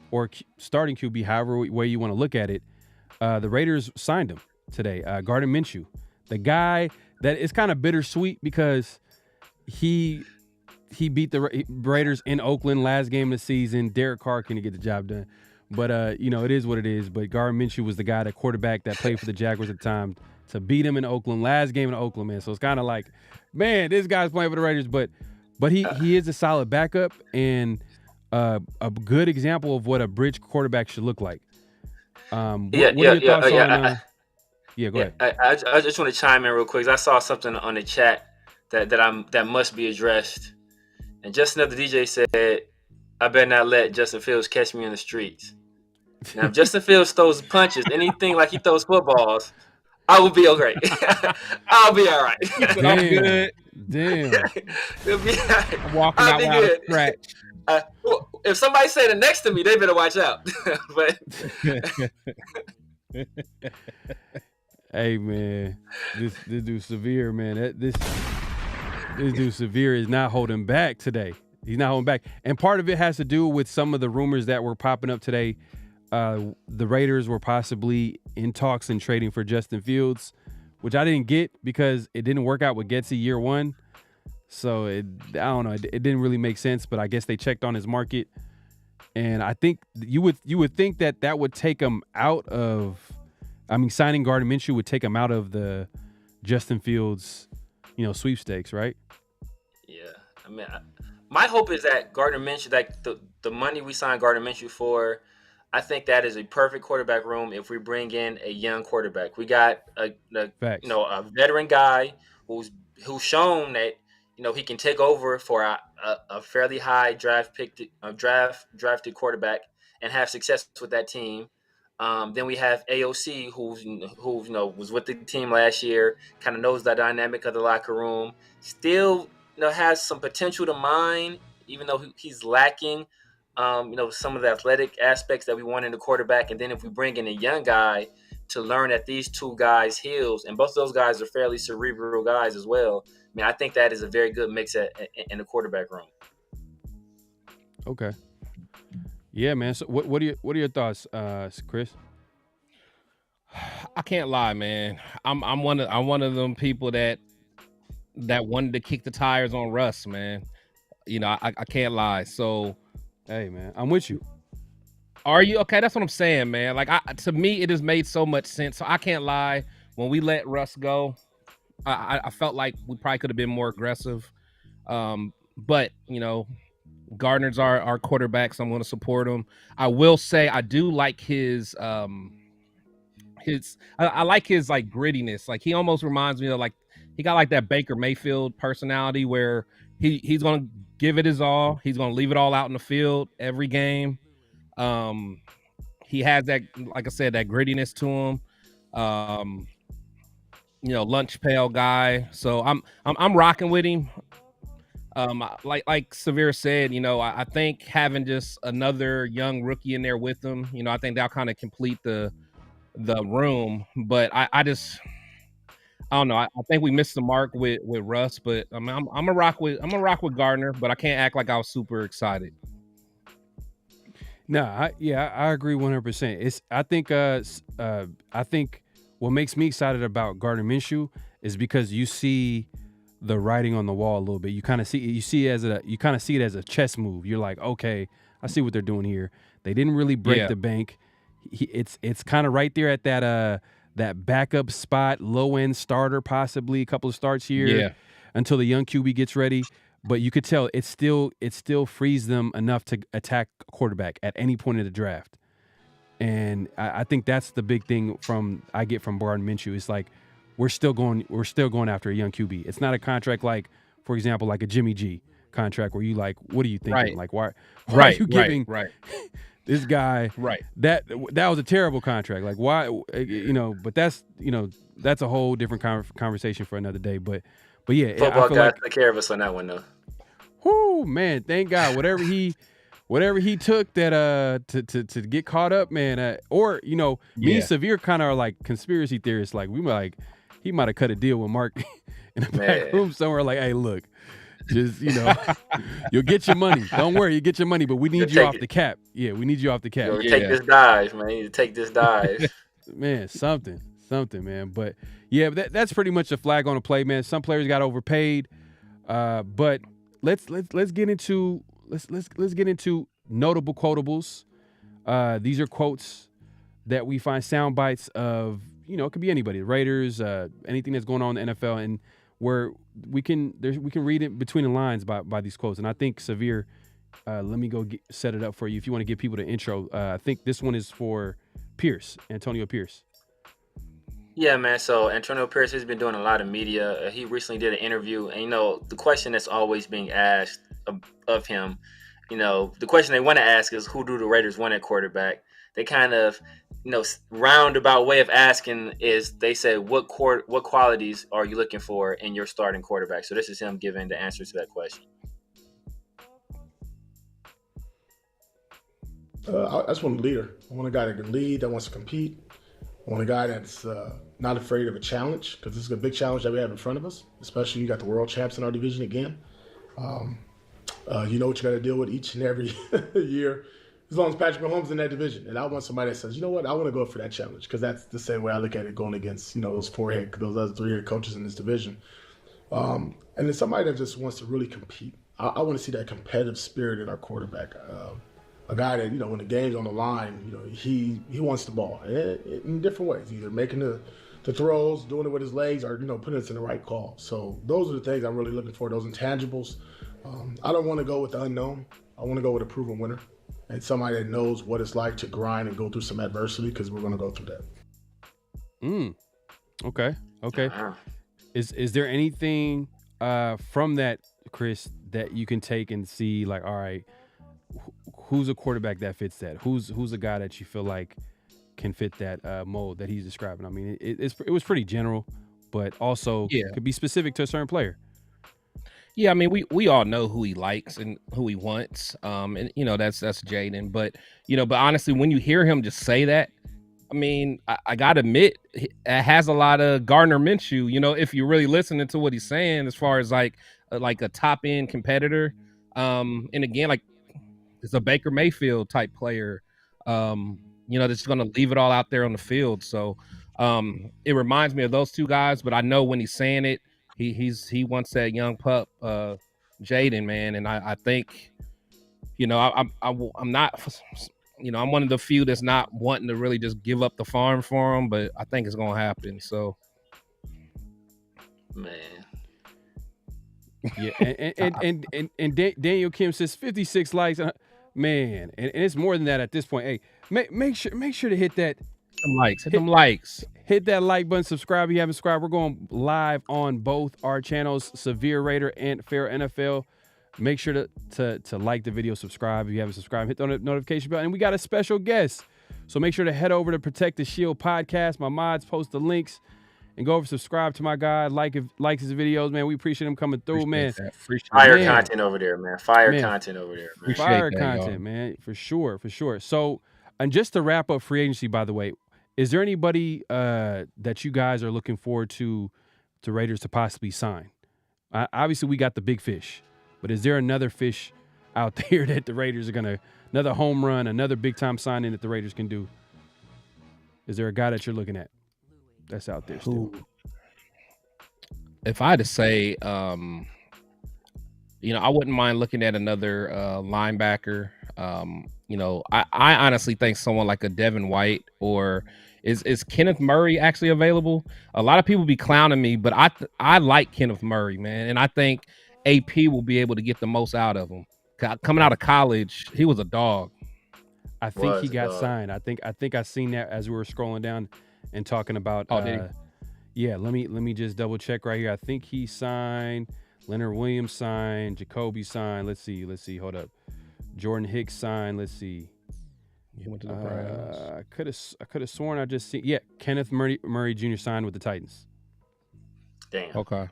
[SPEAKER 3] or starting QB, however way you want to look at it. The Raiders signed him today. Gardner Minshew, the guy that is kind of bittersweet because he beat the Raiders in Oakland last game of the season. Derek Carr couldn't get the job done. But, it is what it is. But Gardner Minshew was the guy, that quarterback that played for the Jaguars at the time, to beat him in Oakland, last game in Oakland, man. So it's kind of like, man, this guy's playing for the Raiders. But he is a solid backup and a good example of what a bridge quarterback should look like. What are your thoughts on go ahead.
[SPEAKER 4] I just want to chime in real quick. I saw something on the chat that must be addressed. And just another DJ said, I better not let Justin Fields catch me in the streets. Now, if Justin Fields throws punches, anything like he throws footballs, I will be okay. I'll be all right.
[SPEAKER 3] Damn.
[SPEAKER 5] I'm walking out without a scratch.
[SPEAKER 4] If somebody's standing next to me, they better watch out. But
[SPEAKER 3] hey, man, this dude Severe, man. This dude Severe is not holding back today. He's not holding back. And part of it has to do with some of the rumors that were popping up today. The Raiders were possibly in talks and trading for Justin Fields, which I didn't get because it didn't work out with Getsy year one. So I don't know. It didn't really make sense, but I guess they checked on his market. And I think you would think that would take him out of, signing Gardner Minshew would take him out of the Justin Fields, sweepstakes, right?
[SPEAKER 4] Yeah. My hope is that Gardner Minshew, like the money we signed Gardner Minshew for, I think that is a perfect quarterback room if we bring in a young quarterback. We got a veteran guy who's shown that he can take over for a fairly high drafted quarterback and have success with that team. Then we have AOC, who was with the team last year, kind of knows the dynamic of the locker room. Still, has some potential to mine, even though he's lacking, some of the athletic aspects that we want in the quarterback. And then if we bring in a young guy to learn at these two guys' heels, and both of those guys are fairly cerebral guys as well, I think that is a very good mix in the quarterback room.
[SPEAKER 3] Okay. Yeah, man. So what are your thoughts, Chris?
[SPEAKER 5] I can't lie, man. I'm one of them people that wanted to kick the tires on Russ, man. I can't lie. So,
[SPEAKER 3] hey, man, I'm with you.
[SPEAKER 5] Are you okay? That's what I'm saying, man. Like, to me, it has made so much sense. So I can't lie. When we let Russ go, I felt like we probably could have been more aggressive. But Gardner's our quarterback, so I'm going to support him. I will say I do like his I like his like grittiness. Like, he almost reminds me of like, he got like that Baker Mayfield personality where he's going to give it his all. He's going to leave it all out in the field every game. He has that, like I said, that grittiness to him. Lunch pail guy. So I'm rocking with him. Like Severe said, I think having just another young rookie in there with him, I think that'll kind of complete the room. But I don't know. I think we missed the mark with Russ, but I'm gonna rock with Gardner, but I can't act like I was super excited.
[SPEAKER 3] No, I agree 100%. I think what makes me excited about Gardner Minshew is because you see the writing on the wall a little bit. You kind of see it as a chess move. You're like, okay, I see what they're doing here. They didn't really break the bank. It's kind of right there at that backup spot, low end starter, possibly a couple of starts here until the young QB gets ready. But you could tell it still frees them enough to attack quarterback at any point in the draft. And I think that's the big thing I get from Gardner Minshew. It's like we're still going after a young QB. It's not a contract like, for example, like a Jimmy G contract where you like, what are you thinking?
[SPEAKER 5] Right.
[SPEAKER 3] Like why are you giving this guy that was a terrible contract. Like why, but that's a whole different conversation for another day. But yeah,
[SPEAKER 4] football guys take care of us on that one though.
[SPEAKER 3] Whoo, man, thank God. Whatever he took that to get caught up, man. Me and Severe kind of are like conspiracy theorists. Like he might have cut a deal with Mark in the back room somewhere. Like, hey, look, just you'll get your money. Don't worry, you get your money, but we need you off the cap. Yeah, we need you off the cap.
[SPEAKER 4] Take this dive, man. You take this dive.
[SPEAKER 3] Man, something, man. But yeah, that's pretty much a flag on the play, man. Some players got overpaid, but let's get into notable quotables. These are quotes that we find sound bites of. It could be anybody, the Raiders, anything that's going on in the NFL, and where we can read it between the lines by these quotes. And I think Severe, let me go set it up for you if you want to give people the intro. I think this one is for Antonio Pierce.
[SPEAKER 4] Yeah, man. So Antonio Pierce has been doing a lot of media. He recently did an interview, and the question that's always being asked of him, the question they want to ask is, who do the Raiders want at quarterback? They kind of, roundabout way of asking is they say, what qualities are you looking for in your starting quarterback? So this is him giving the answer to that question.
[SPEAKER 6] I just want a leader. I want a guy that can lead, that wants to compete. I want a guy that's not afraid of a challenge, because this is a big challenge that we have in front of us, especially you got the world champs in our division again. You know what you got to deal with each and every year, as long as Patrick Mahomes is in that division. And I want somebody that says, you know what, I want to go for that challenge, because that's the same way I look at it going against, those other 3 head coaches in this division. And then somebody that just wants to really compete. I want to see that competitive spirit in our quarterback. A guy that, when the game's on the line, he wants the ball in different ways, either making the throws, doing it with his legs, or, putting us in the right call. So those are the things I'm really looking for, those intangibles. I don't want to go with the unknown. I want to go with a proven winner and somebody that knows what it's like to grind and go through some adversity, because we're going to go through that.
[SPEAKER 3] Okay.
[SPEAKER 4] Uh-huh.
[SPEAKER 3] Is there anything from that, Chris, that you can take and see, like, all right, who's a quarterback that fits that? Who's a guy that you feel like can fit that mold that he's describing? I mean, it was pretty general, but also could be specific to a certain player.
[SPEAKER 5] Yeah, I mean, we all know who he likes and who he wants, and that's Jaden. But but honestly, when you hear him just say that, I mean, I gotta admit, it has a lot of Gardner Minshew. If you're really listening to what he's saying, as far as like a top end competitor, and again, like it's a Baker Mayfield type player, that's gonna leave it all out there on the field. So it reminds me of those two guys. But I know when he's saying it, he wants that young pup, Jaden, man, and I think, I'm not, I'm one of the few that's not wanting to really just give up the farm for him, but I think it's gonna happen. So,
[SPEAKER 4] man,
[SPEAKER 3] yeah, and Daniel Kim says 56 likes, man, and it's more than that at this point. Hey, make sure to hit that.
[SPEAKER 5] Hit them likes.
[SPEAKER 3] Hit that like button, subscribe if you haven't subscribed. We're going live on both our channels, Severe Raider and PharoahNFL. Make sure to like the video, subscribe if you haven't subscribed, hit the notification bell. And we got a special guest. So make sure to head over to Protect the Shield podcast. My mods post the links and go over subscribe to my guy. Like his videos, man. We appreciate him coming through, man.
[SPEAKER 4] Fire content over there, man. Content over there, man.
[SPEAKER 3] Fire content, man. For sure. So, and just to wrap up free agency, by the way, is there anybody that you guys are looking forward to Raiders to possibly sign? Obviously, we got the big fish, but is there another fish out there that the Raiders are another home run, another big time signing that the Raiders can do? Is there a guy that you're looking at that's out there still?
[SPEAKER 5] If I had to say, I wouldn't mind looking at another linebacker. I honestly think someone like a Devin White or is Kenneth Murray actually available? A lot of people be clowning me, but I like Kenneth Murray, man, and I think AP will be able to get the most out of him. Coming out of college, he was a dog.
[SPEAKER 3] I think he got signed. I think I seen that as we were scrolling down and talking about.
[SPEAKER 5] Oh, did he?
[SPEAKER 3] Yeah, let me just double check right here. I think he signed. Leonard Williams signed. Jacoby signed. Let's see. Hold up. Jordan Hicks signed. Let's see.
[SPEAKER 5] He went to the Browns.
[SPEAKER 3] I could have sworn I just seen. Yeah, Kenneth Murray Jr. signed with the Titans.
[SPEAKER 4] Damn.
[SPEAKER 5] Okay.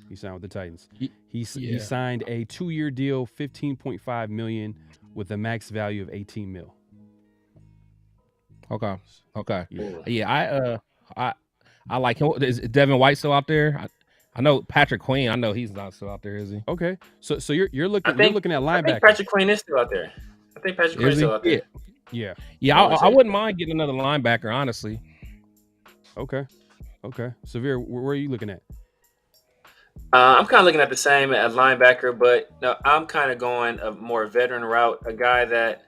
[SPEAKER 3] He signed with the Titans. He signed a 2-year deal, $15.5 million, with a max value of $18 million.
[SPEAKER 5] Okay. Yeah. I like him. Is Devin White still out there? I know Patrick Queen. I know he's not still out there, is he?
[SPEAKER 3] Okay. So you're looking at linebacker.
[SPEAKER 4] I think Patrick Queen is still out there. I think Patrick Queen is still out there.
[SPEAKER 3] Yeah.
[SPEAKER 5] I wouldn't mind getting another linebacker, honestly.
[SPEAKER 3] Okay. Severe, where are you looking at?
[SPEAKER 4] I'm kind of looking at the same at linebacker, but no, I'm kind of going a more veteran route. A guy that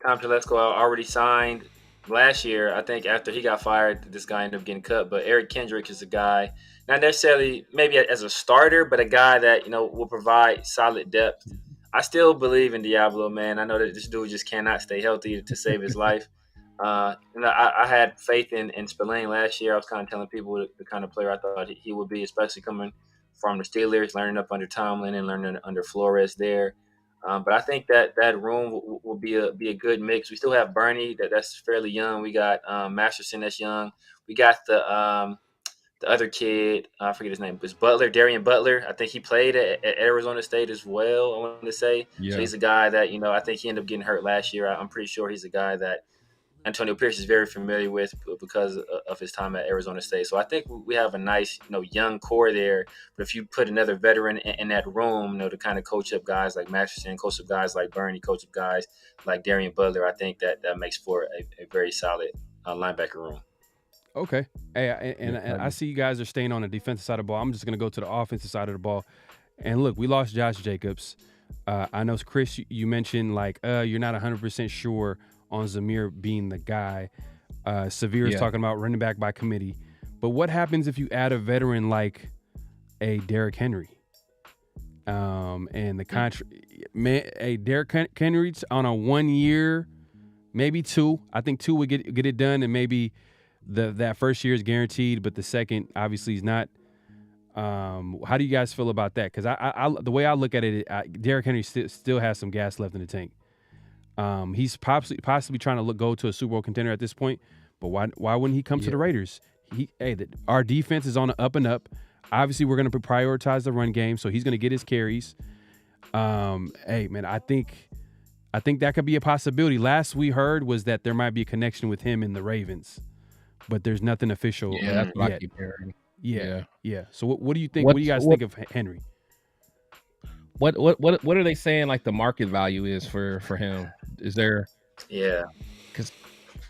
[SPEAKER 4] Tom Telesco already signed last year. I think after he got fired, this guy ended up getting cut. But Eric Kendrick is a guy, not necessarily maybe as a starter, but a guy that will provide solid depth. I still believe in Diablo, man. I know that this dude just cannot stay healthy to save his life. I had faith in Spillane last year. I was kind of telling people the kind of player I thought he would be, especially coming from the Steelers, learning up under Tomlin and learning under Flores there. But I think that room will be a good mix. We still have Bernie that's fairly young. We got Masterson that's young. We got the other kid, I forget his name, it's Darian Butler. I think he played at Arizona State as well, I wanted to say. Yeah. So he's a guy that, I think he ended up getting hurt last year. I'm pretty sure he's a guy that Antonio Pierce is very familiar with because of his time at Arizona State. So I think we have a nice, young core there. But if you put another veteran in that room, to kind of coach up guys like Masterson, coach up guys like Bernie, coach up guys like Darian Butler, I think that makes for a very solid linebacker room.
[SPEAKER 3] Okay. Hey, and I see you guys are staying on the defensive side of the ball. I'm just going to go to the offensive side of the ball. And look, we lost Josh Jacobs. I know, Chris, you mentioned you're not 100% sure on Zamir being the guy. Severe is talking about running back by committee. But what happens if you add a veteran like a Derrick Henry? And the contract, Derrick Henry's on a 1 year, maybe 2. I think 2 would get it done, and maybe that first year is guaranteed, but the second obviously is not. How do you guys feel about that? Because I the way I look at it, Derrick Henry still has some gas left in the tank. He's possibly trying to go to a Super Bowl contender at this point, but why wouldn't he come to the Raiders? Our defense is on the up and up. Obviously, we're going to prioritize the run game, so he's going to get his carries. Hey, man, I think that could be a possibility. Last we heard was that there might be a connection with him and the Ravens, but there's nothing official
[SPEAKER 5] yet. That's what I keep hearing.
[SPEAKER 3] Yeah. So what do you think? What do you guys think of Henry?
[SPEAKER 5] What are they saying the market value is for him? Is there?
[SPEAKER 4] Yeah.
[SPEAKER 3] Because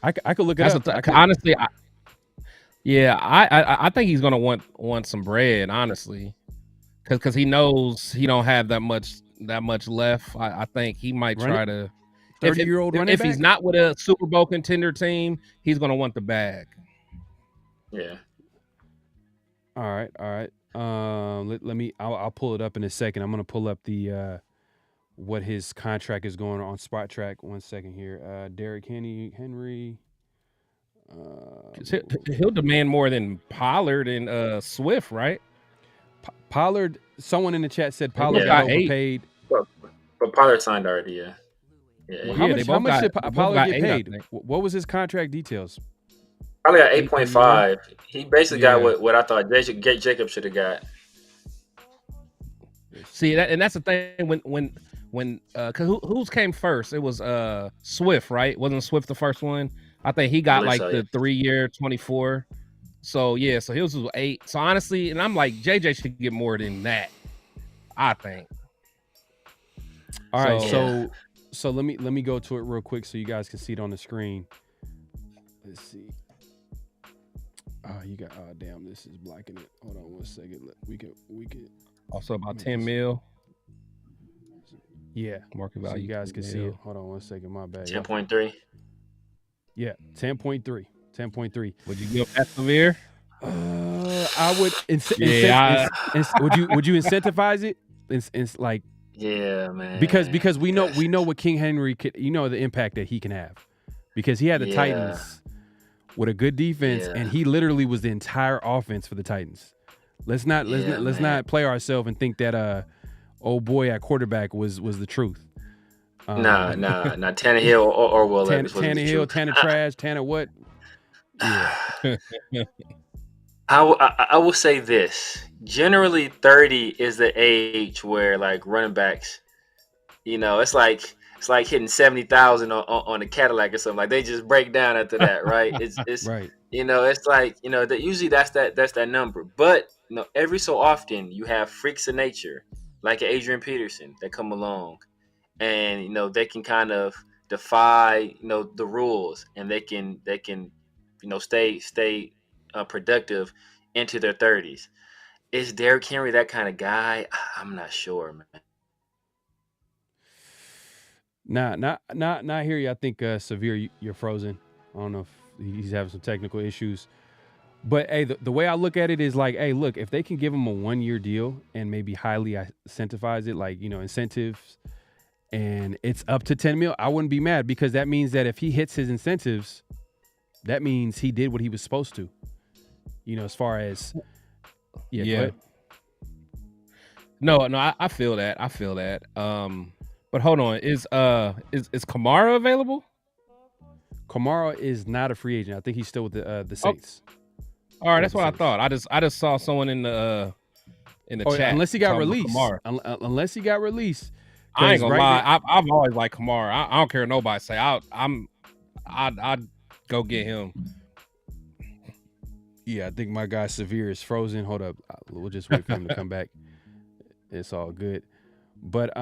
[SPEAKER 3] I could look it up.
[SPEAKER 5] Honestly, I think he's gonna want some bread, honestly, because he knows he don't have that much left. I think he might try to
[SPEAKER 3] 30-year-old running back.
[SPEAKER 5] If he's not with a Super Bowl contender team, he's gonna want the bag.
[SPEAKER 4] Yeah.
[SPEAKER 3] All right. Let me. I'll pull it up in a second. I'm gonna pull up the what his contract is going on Spot Track. 1 second here. Derrick Henry.
[SPEAKER 5] He'll demand more than Pollard and Swift, right?
[SPEAKER 3] Pollard. Someone in the chat said Pollard got overpaid.
[SPEAKER 4] But Pollard signed already. Yeah.
[SPEAKER 3] Well, how much did Pollard get paid? What was his contract details?
[SPEAKER 4] Probably got 8.5. He basically got what I thought Jacob should have got.
[SPEAKER 5] See that, and that's the thing when cause who's came first? It was Swift, right? Wasn't Swift the first one? I think he got the 3-year 24. So so he was 8. So honestly, and I'm like JJ should get more than that, I think.
[SPEAKER 3] All right, so let me go to it real quick so you guys can see it on the screen. Let's see. Oh, you got. Oh, damn! This is blocking it. Hold on 1 second. We can.
[SPEAKER 5] Also about 10 mil.
[SPEAKER 3] Yeah.
[SPEAKER 5] Market
[SPEAKER 3] So
[SPEAKER 5] value.
[SPEAKER 3] you guys can
[SPEAKER 5] 10
[SPEAKER 3] see
[SPEAKER 5] mil.
[SPEAKER 3] it. Hold on 1 second. My bad.
[SPEAKER 4] 10.3.
[SPEAKER 3] Yeah. 10.3. 10.3.
[SPEAKER 5] Would you give that severe?
[SPEAKER 3] I would. Would you incentivize it? Like.
[SPEAKER 4] Yeah, man.
[SPEAKER 3] Because we know what King Henry could. You know the impact that he can have. Because he had the Titans with a good defense, and he literally was the entire offense for the Titans. Let's not play ourselves and think that old boy at quarterback was the truth.
[SPEAKER 4] Nah. Tannehill or Will Levis was the
[SPEAKER 3] Tannehill,
[SPEAKER 4] truth.
[SPEAKER 3] Tanner trash, Tanner what? Yeah.
[SPEAKER 4] I will say this. Generally, 30 is the age where like running backs, it's like hitting 70,000 on a Cadillac or something. Like they just break down after that, right? It's
[SPEAKER 3] right.
[SPEAKER 4] It's like that usually that's that number. But every so often you have freaks of nature like Adrian Peterson that come along, and they can kind of defy the rules, and they can stay productive into their 30s. Is Derrick Henry that kind of guy? I'm not sure, man.
[SPEAKER 3] Not here. I think Severe, you're frozen. I don't know if he's having some technical issues. But hey, the way I look at it is like, hey, look, if they can give him a 1-year deal and maybe highly incentivize it, like incentives, and it's up to 10 mil, I wouldn't be mad, because that means that if he hits his incentives, that means he did what he was supposed to. As far as
[SPEAKER 5] No, I feel that. But hold on, is Kamara available?
[SPEAKER 3] Kamara is not a free agent. I think he's still with the Saints.
[SPEAKER 5] All right, that's what I thought. I just saw someone in the chat.
[SPEAKER 3] Unless he got released. Unless he got released.
[SPEAKER 5] I ain't gonna lie. I've always liked Kamara. I don't care what nobody say. I'd go get him.
[SPEAKER 3] Yeah, I think my guy Severe is frozen. Hold up, we'll just wait for him to come back. It's all good. But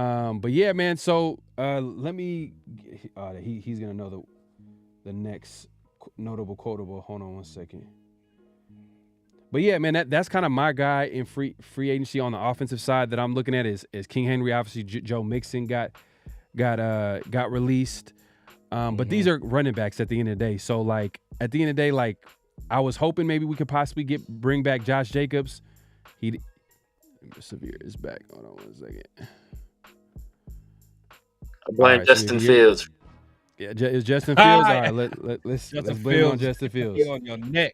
[SPEAKER 3] yeah, man. So let me. He's gonna know the next notable quotable. Hold on 1 second. But yeah, man, that's kind of my guy in free agency on the offensive side that I'm looking at is King Henry. Obviously, Joe Mixon got released. But these are running backs at the end of the day. So like at the end of the day, like I was hoping maybe we could possibly bring back Josh Jacobs. Severe is back. Hold on 1 second.
[SPEAKER 4] I blame Justin Fields.
[SPEAKER 3] Yeah, it's Justin Fields. All right, let's blame on Justin Fields.
[SPEAKER 5] On your neck.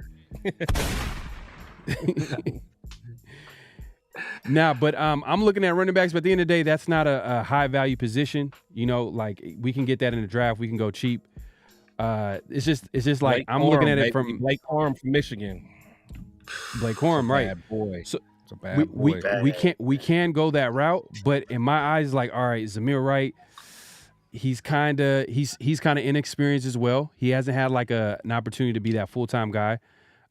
[SPEAKER 3] But I'm looking at running backs. But at the end of the day, that's not a high value position. Like we can get that in the draft. We can go cheap. It's just like
[SPEAKER 5] Blake
[SPEAKER 3] I'm
[SPEAKER 5] Corum,
[SPEAKER 3] looking at
[SPEAKER 5] baby.
[SPEAKER 3] it from
[SPEAKER 5] Blake Corum from Michigan.
[SPEAKER 3] Blake Corum, right?
[SPEAKER 5] Bad boy.
[SPEAKER 3] So
[SPEAKER 5] it's a bad boy.
[SPEAKER 3] we can go that route, but in my eyes, like, all right, Zamir Wright, he's kind of inexperienced as well. He hasn't had like an opportunity to be that full-time guy.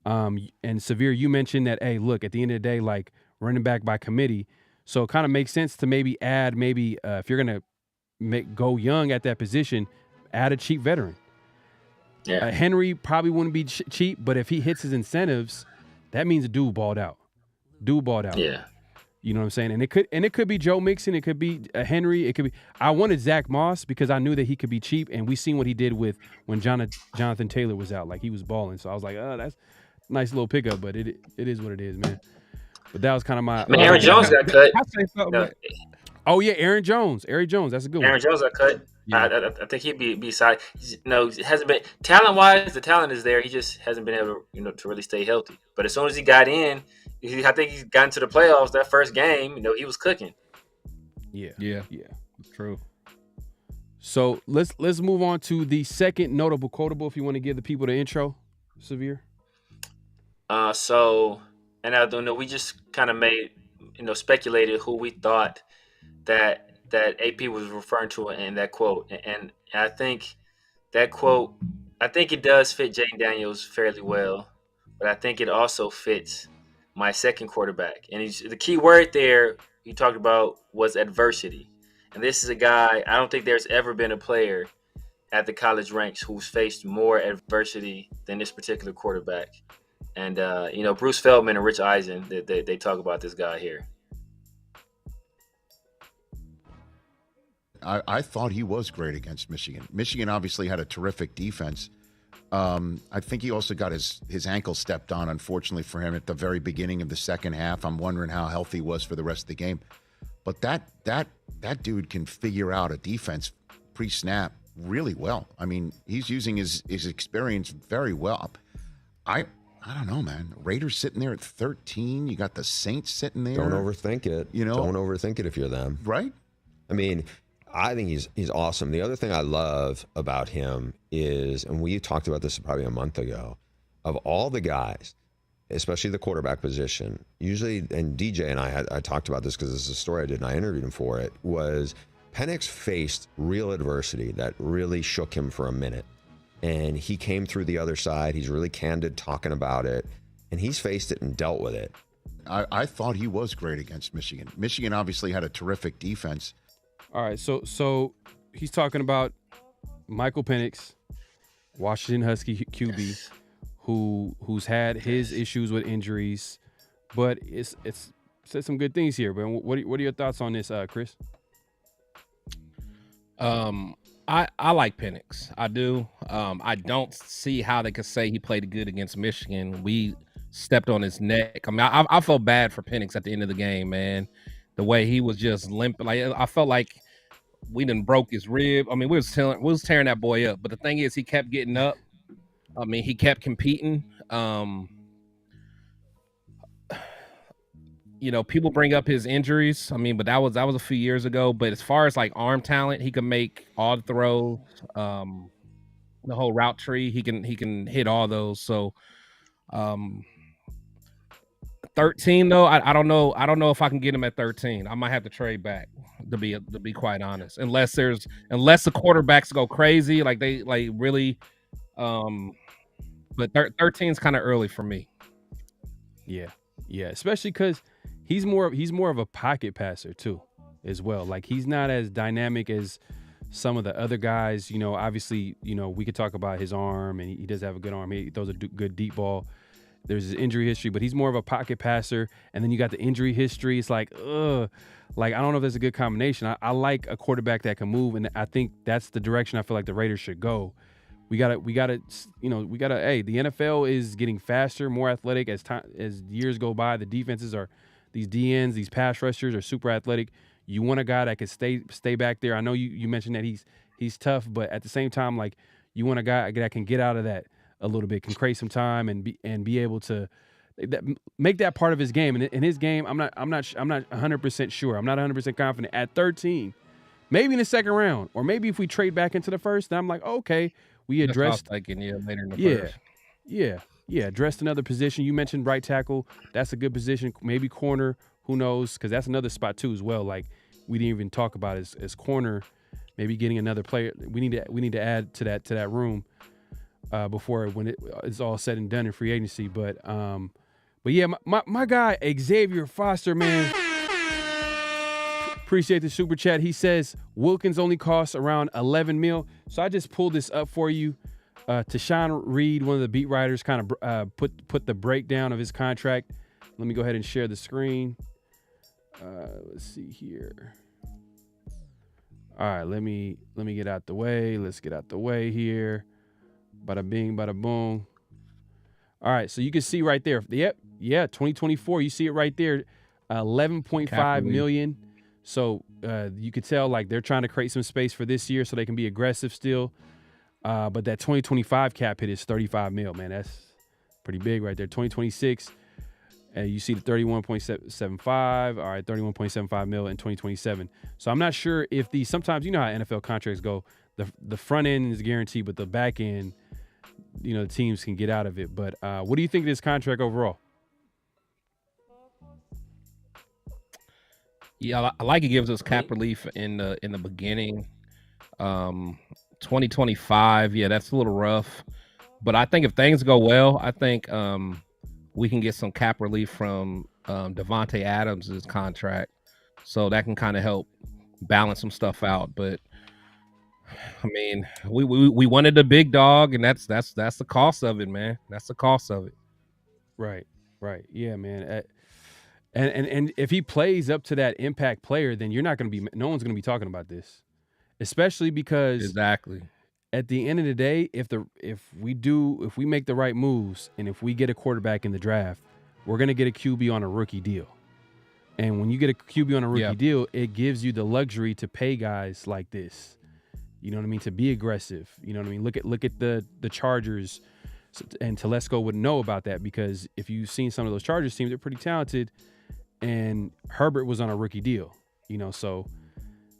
[SPEAKER 3] And Severe, you mentioned that, hey, look, at the end of the day, like running back by committee. So it kind of makes sense to maybe add if you're going to go young at that position, add a cheap veteran.
[SPEAKER 4] Yeah.
[SPEAKER 3] Henry probably wouldn't be cheap, but if he hits his incentives, that means a dude balled out.
[SPEAKER 4] Yeah.
[SPEAKER 3] You know what I'm saying? And it could be Joe Mixon. It could be Henry. It could be. I wanted Zach Moss because I knew that he could be cheap, and we seen what he did when Jonathan Taylor was out. Like he was balling. So I was like, oh, that's a nice little pickup, but it is what it is, man. But that was kind of my.
[SPEAKER 4] Aaron Jones got cut.
[SPEAKER 5] I say something.
[SPEAKER 3] Oh yeah, Aaron Jones. That's a good one.
[SPEAKER 4] Aaron Jones got cut. Yeah. I think he'd be side. It hasn't been talent wise. The talent is there. He just hasn't been able, to really stay healthy. But as soon as he got in, I think he's gotten to the playoffs. That first game, he was cooking.
[SPEAKER 3] Yeah.
[SPEAKER 5] True.
[SPEAKER 3] So let's move on to the second notable quotable. If you want to give the people the intro, Severe.
[SPEAKER 4] And I don't know. We just kind of made, speculated who we thought that AP was referring to in that quote, and I think that quote, I think it does fit Jayden Daniels fairly well, but I think it also fits my second quarterback. And the key word there you talked about was adversity, and this is a guy, I don't think there's ever been a player at the college ranks who's faced more adversity than this particular quarterback. And Bruce Feldman and Rich Eisen, they talk about this guy here.
[SPEAKER 7] I thought he was great against Michigan. Michigan obviously had a terrific defense. I think he also got his ankle stepped on, unfortunately for him, at the very beginning of the second half. I'm wondering how healthy he was for the rest of the game. But that dude can figure out a defense pre-snap really well. I mean, he's using his experience very well. I don't know, man. Raiders sitting there at 13. You got the Saints sitting there.
[SPEAKER 8] Don't overthink it. Don't overthink it if you're them.
[SPEAKER 7] Right?
[SPEAKER 8] I mean, I think he's awesome. The other thing I love about him is, and we talked about this probably a month ago, of all the guys, especially the quarterback position, usually, and DJ and I talked about this because this is a story I did and I interviewed him for it, was Penix faced real adversity that really shook him for a minute. And he came through the other side. He's really candid talking about it. And he's faced it and dealt with it.
[SPEAKER 7] I thought he was great against Michigan. Michigan obviously had a terrific defense.
[SPEAKER 3] All right, so he's talking about Michael Penix, Washington Husky QB, who's had his issues with injuries, but it's said some good things here. But what are your thoughts on this, Chris?
[SPEAKER 5] I like Penix. I do. I don't see how they could say he played good against Michigan. We stepped on his neck. I mean, I felt bad for Penix at the end of the game, man. The way he was just limping, like I felt like we done broke his rib. I mean, we was tearing that boy up. But the thing is, he kept getting up. I mean, he kept competing. People bring up his injuries. I mean, but that was a few years ago. But as far as like arm talent, he can make all the throws, the whole route tree. He can hit all those. So, 13 though, I don't know if I can get him at 13. I might have to trade back to be quite honest. Unless the quarterbacks go crazy, like they like really. But 13 is kind of early for me.
[SPEAKER 3] Yeah, especially because he's more of a pocket passer too, as well. Like he's not as dynamic as some of the other guys. Obviously, we could talk about his arm, and he does have a good arm. He throws a good deep ball. There's his injury history, but he's more of a pocket passer. And then you got the injury history. It's like, like I don't know if there's a good combination. I like a quarterback that can move, and I think that's the direction I feel like the Raiders should go. We gotta. Hey, the NFL is getting faster, more athletic as years go by. The defenses are, these DNs, these pass rushers are super athletic. You want a guy that can stay back there. I know you mentioned that he's tough, but at the same time, like you want a guy that can get out of that a little bit, can create some time and be able to make that part of his game. And in his game, I'm not 100% sure. I'm not 100% confident at 13. Maybe in the second round, or maybe if we trade back into the first, then I'm like, okay, we addressed.
[SPEAKER 5] Later in the first.
[SPEAKER 3] Yeah. Addressed another position. You mentioned right tackle. That's a good position. Maybe corner. Who knows? Because that's another spot too as well. Like we didn't even talk about as corner. Maybe getting another player. We need to add to that room before when it's all said and done in free agency. But yeah, my guy Xavier Foster, man. Appreciate the super chat. He says Wilkins only costs around $11 million. So I just pulled this up for you. Tashawn Reed, one of the beat writers, kind of put the breakdown of his contract. Let me go ahead and share the screen. Let's see here. All right, let me get out the way. Let's get out the way here. Bada bing, bada boom. All right, so you can see right there. Yep, 2024. You see it right there. 11.5 million. So you could tell like they're trying to create some space for this year so they can be aggressive still. But that 2025 cap hit is 35 mil, man. That's pretty big right there. 2026, you see the 31.75. All right, 31.75 mil in 2027. So I'm not sure if sometimes you know how NFL contracts go. The front end is guaranteed, but the back end, the teams can get out of it. But what do you think of this contract overall?
[SPEAKER 5] Yeah, I like it gives us cap relief in the beginning. 2025, yeah, that's a little rough. But I think if things go well, I think we can get some cap relief from Devontae Adams' contract. So that can kind of help balance some stuff out. But I mean, we wanted a big dog, and that's the cost of it, man. That's the cost of it.
[SPEAKER 3] Right. Yeah, man. And if he plays up to that impact player, then no one's going to be talking about this, especially because
[SPEAKER 5] Exactly.
[SPEAKER 3] at the end of the day, if we make the right moves and if we get a quarterback in the draft, we're going to get a QB on a rookie deal. And when you get a QB on a rookie deal, it gives you the luxury to pay guys like this. You know what I mean? To be aggressive. You know what I mean? Look at the Chargers, and Telesco would know about that because if you've seen some of those Chargers teams, they're pretty talented. And Herbert was on a rookie deal. You know, so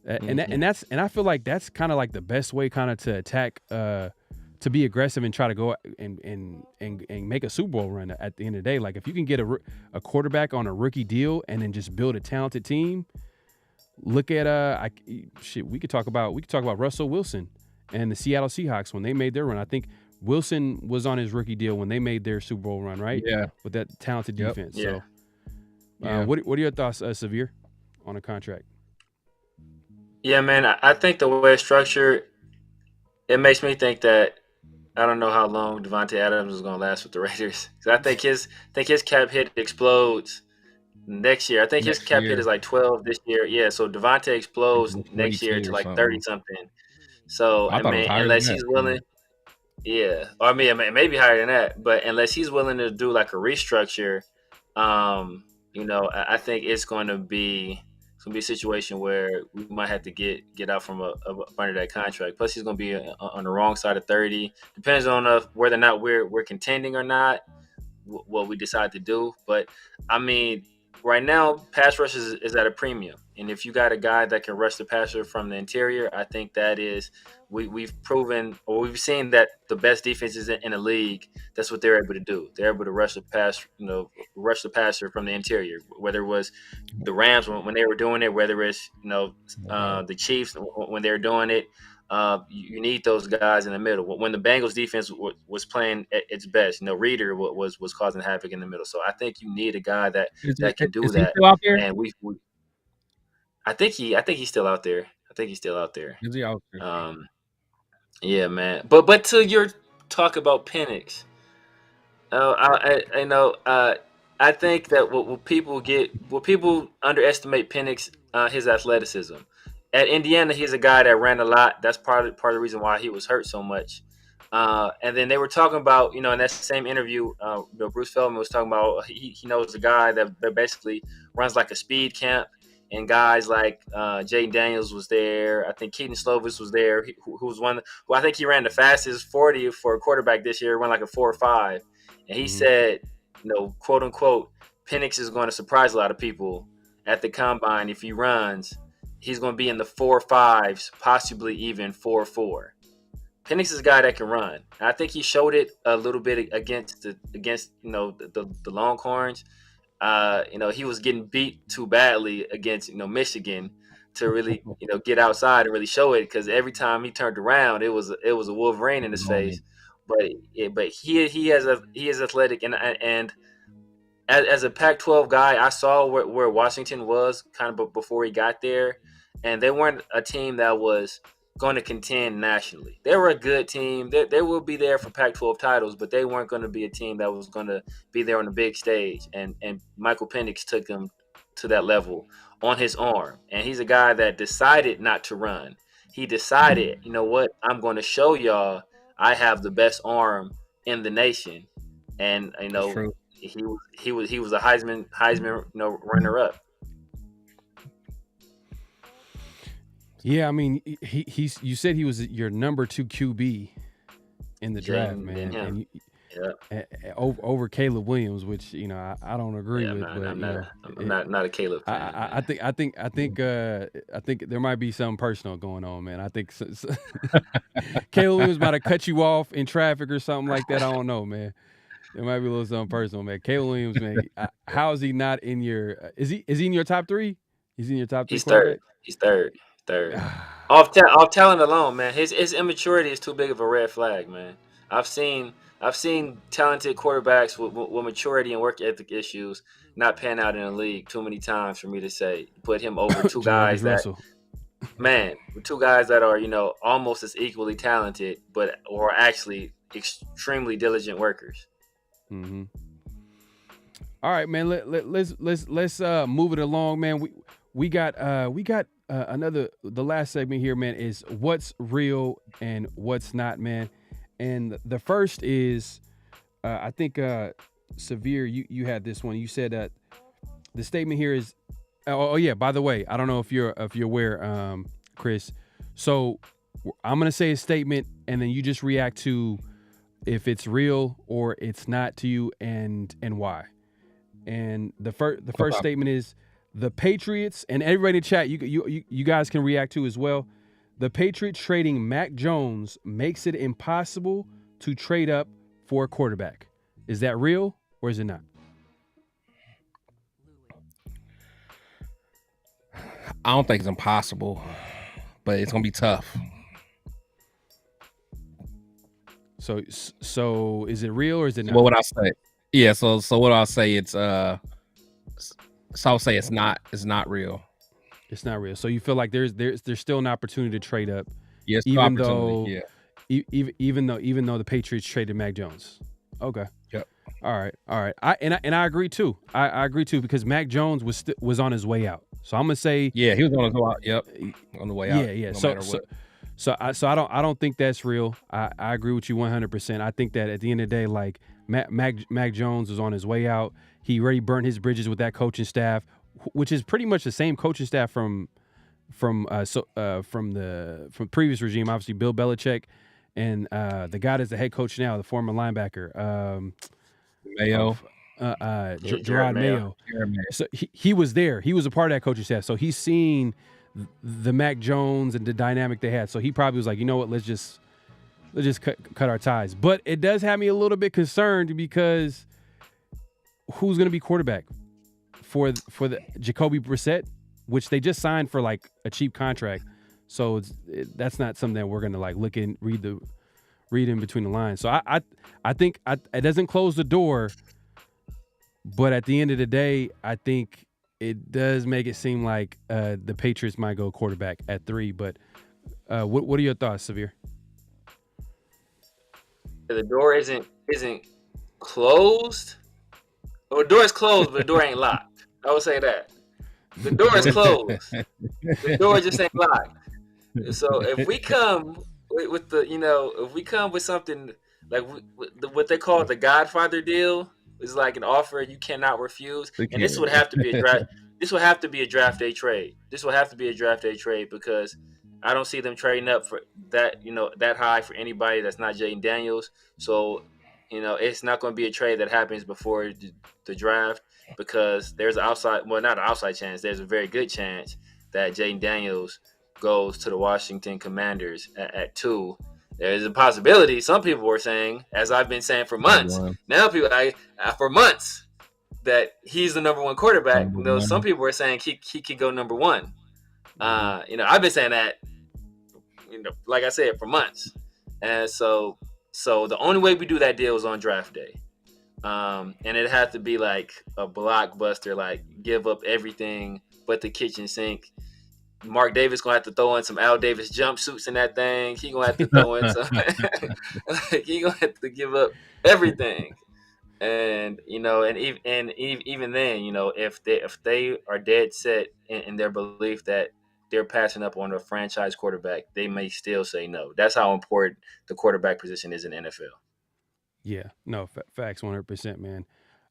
[SPEAKER 3] and I feel like that's kind of like the best way kind of to attack, to be aggressive and try to go and make a Super Bowl run at the end of the day. Like if you can get a quarterback on a rookie deal and then just build a talented team. Look at we could talk about Russell Wilson and the Seattle Seahawks when they made their run. I think Wilson was on his rookie deal when they made their Super Bowl run, right?
[SPEAKER 5] Yeah,
[SPEAKER 3] with that talented defense.
[SPEAKER 5] Yeah.
[SPEAKER 3] So, what are your thoughts, Severe, on a contract?
[SPEAKER 4] Yeah, man, I think the way it's structured, it makes me think that I don't know how long Devontae Adams is going to last with the Raiders. I think his cap hit explodes next year. I think his cap hit is like 12 this year. Yeah, so Devontae explodes next year to like 30 something. So I mean, unless he's willing, or I mean, maybe higher than that. But unless he's willing to do like a restructure, I think it's going to be a situation where we might have to get out from under that contract. Plus, he's going to be on the wrong side of 30. Depends on whether or not we're contending or not. What we decide to do, but I mean. Right now, pass rush is at a premium, and if you got a guy that can rush the passer from the interior, I think that is we've proven or we've seen that the best defenses in the league. That's what they're able to do. They're able to rush the passer from the interior. Whether it was the Rams when they were doing it, whether it's the Chiefs when they're doing it. You need those guys in the middle. When the Bengals defense was playing at its best, Reader was causing havoc in the middle. So I think you need a guy that can do that.
[SPEAKER 5] He still out there?
[SPEAKER 4] And I think he's still out there.
[SPEAKER 5] Is he out there?
[SPEAKER 4] Yeah, man. But to your talk about Penix, I think that what people underestimate Penix, his athleticism. At Indiana, he's a guy that ran a lot. That's part of the reason why he was hurt so much. And then they were talking about, in that same interview, Bruce Feldman was talking about he knows a guy that basically runs like a speed camp, and guys like Jaden Daniels was there. I think Keaton Slovis was there, who was one who I think he ran the fastest 40 for a quarterback this year, run like a 4.5. And he said, quote unquote, Penix is going to surprise a lot of people at the combine if he runs. He's going to be in the 4.5s, possibly even 4.4. Penix is a guy that can run. And I think he showed it a little bit against the Longhorns. He was getting beat too badly against Michigan to really get outside and really show it, because every time he turned around, it was a Wolverine in his face. But he is athletic, and as a Pac-12 guy, I saw where Washington was kind of before he got there. And they weren't a team that was going to contend nationally. They were a good team. They will be there for Pac-12 titles, but they weren't going to be a team that was going to be there on the big stage. And Michael Penix took them to that level on his arm. And he's a guy that decided not to run. He decided, you know what, I'm going to show y'all I have the best arm in the nation. And he was a Heisman runner-up.
[SPEAKER 3] Yeah, I mean, you said he was your number 2 QB in the draft, man. And over Caleb Williams, which I don't agree with.
[SPEAKER 4] I'm not a Caleb fan.
[SPEAKER 3] I think there might be something personal going on, man. I think Caleb Williams might have cut you off in traffic or something like that. I don't know, man. There might be a little something personal, man. Caleb Williams, man. How is he not in your? Is he in your top 3? He's in your top 3.
[SPEAKER 4] He's third. Off talent alone, man. His immaturity is too big of a red flag, man. I've seen talented quarterbacks with maturity and work ethic issues not pan out in the league too many times for me to say put him over two guys that are almost as equally talented, but or actually extremely diligent workers.
[SPEAKER 3] Mm-hmm. All right, man. Let's move it along, man. We got another. The last segment here, man, is what's real and what's not, man. And the first is, I think, Severe, you had this one. You said that the statement here is, oh yeah. By the way, I don't know if you're aware, Chris. So I'm gonna say a statement, and then you just react to if it's real or it's not to you, and why. And the first statement is the Patriots, and everybody in the chat, you guys can react to as well. The Patriots trading Mac Jones makes it impossible to trade up for a quarterback. Is that real or is it not?
[SPEAKER 5] I don't think it's impossible, but it's gonna be tough.
[SPEAKER 3] So is it real or is it not?
[SPEAKER 5] What would I say? Yeah, so what I'll say, it's so I'll say it's not real.
[SPEAKER 3] It's not real. So you feel like there's still an opportunity to trade up,
[SPEAKER 5] Yes,
[SPEAKER 3] even though even though the Patriots traded Mac Jones. Okay.
[SPEAKER 5] Yep.
[SPEAKER 3] All right. I agree too. I agree too, because Mac Jones was on his way out. So I'm gonna say,
[SPEAKER 5] yeah, he was on his way out. Yep, on the way out.
[SPEAKER 3] Yeah.
[SPEAKER 5] No
[SPEAKER 3] So I don't think that's real. I agree with you 100%. I think that at the end of the day, like Mac Jones was on his way out. He already burned his bridges with that coaching staff, which is pretty much the same coaching staff from previous regime. Obviously, Bill Belichick and the guy that's the head coach now, the former linebacker,
[SPEAKER 5] Mayo.
[SPEAKER 3] Gerard Mayo. So he was there. He was a part of that coaching staff. So he's seen the Mac Jones and the dynamic they had. So he probably was like, you know what, let's just cut our ties. But it does have me a little bit concerned, because who's going to be quarterback for the Jacoby Brissett, which they just signed for like a cheap contract. So that's not something that we're going to like look and read in between the lines. So I think it doesn't close the door, but at the end of the day, I think it does make it seem like the Patriots might go quarterback at 3. But what are your thoughts, Severe?
[SPEAKER 4] The door isn't closed. Well, the door is closed, but the door ain't locked. I would say that. The door is closed. The door just ain't locked. So if we come with if we come with something like what they call the Godfather deal, is like an offer you cannot refuse, and this would have to be a draft. This will have to be a draft day trade. Because I don't see them trading up for that, that high for anybody that's not Jaden Daniels. So, it's not going to be a trade that happens before the draft, because there's not an outside chance. There's a very good chance that Jaden Daniels goes to the Washington Commanders at 2. There's a possibility. Some people were saying, as I've been saying for months, now people for months, that he's the number 1 quarterback. Some people were saying he could go number 1. I've been saying that, like I said, for months. And so the only way we do that deal is on draft day. And it had to be like a blockbuster, like give up everything but the kitchen sink. Mark Davis gonna have to throw in some Al Davis jumpsuits in that thing. He gonna have to throw in some. He gonna have to give up everything, and even then, if they are dead set in their belief that they're passing up on a franchise quarterback, they may still say no. That's how important the quarterback position is in the NFL.
[SPEAKER 3] Yeah, no, facts 100%, man.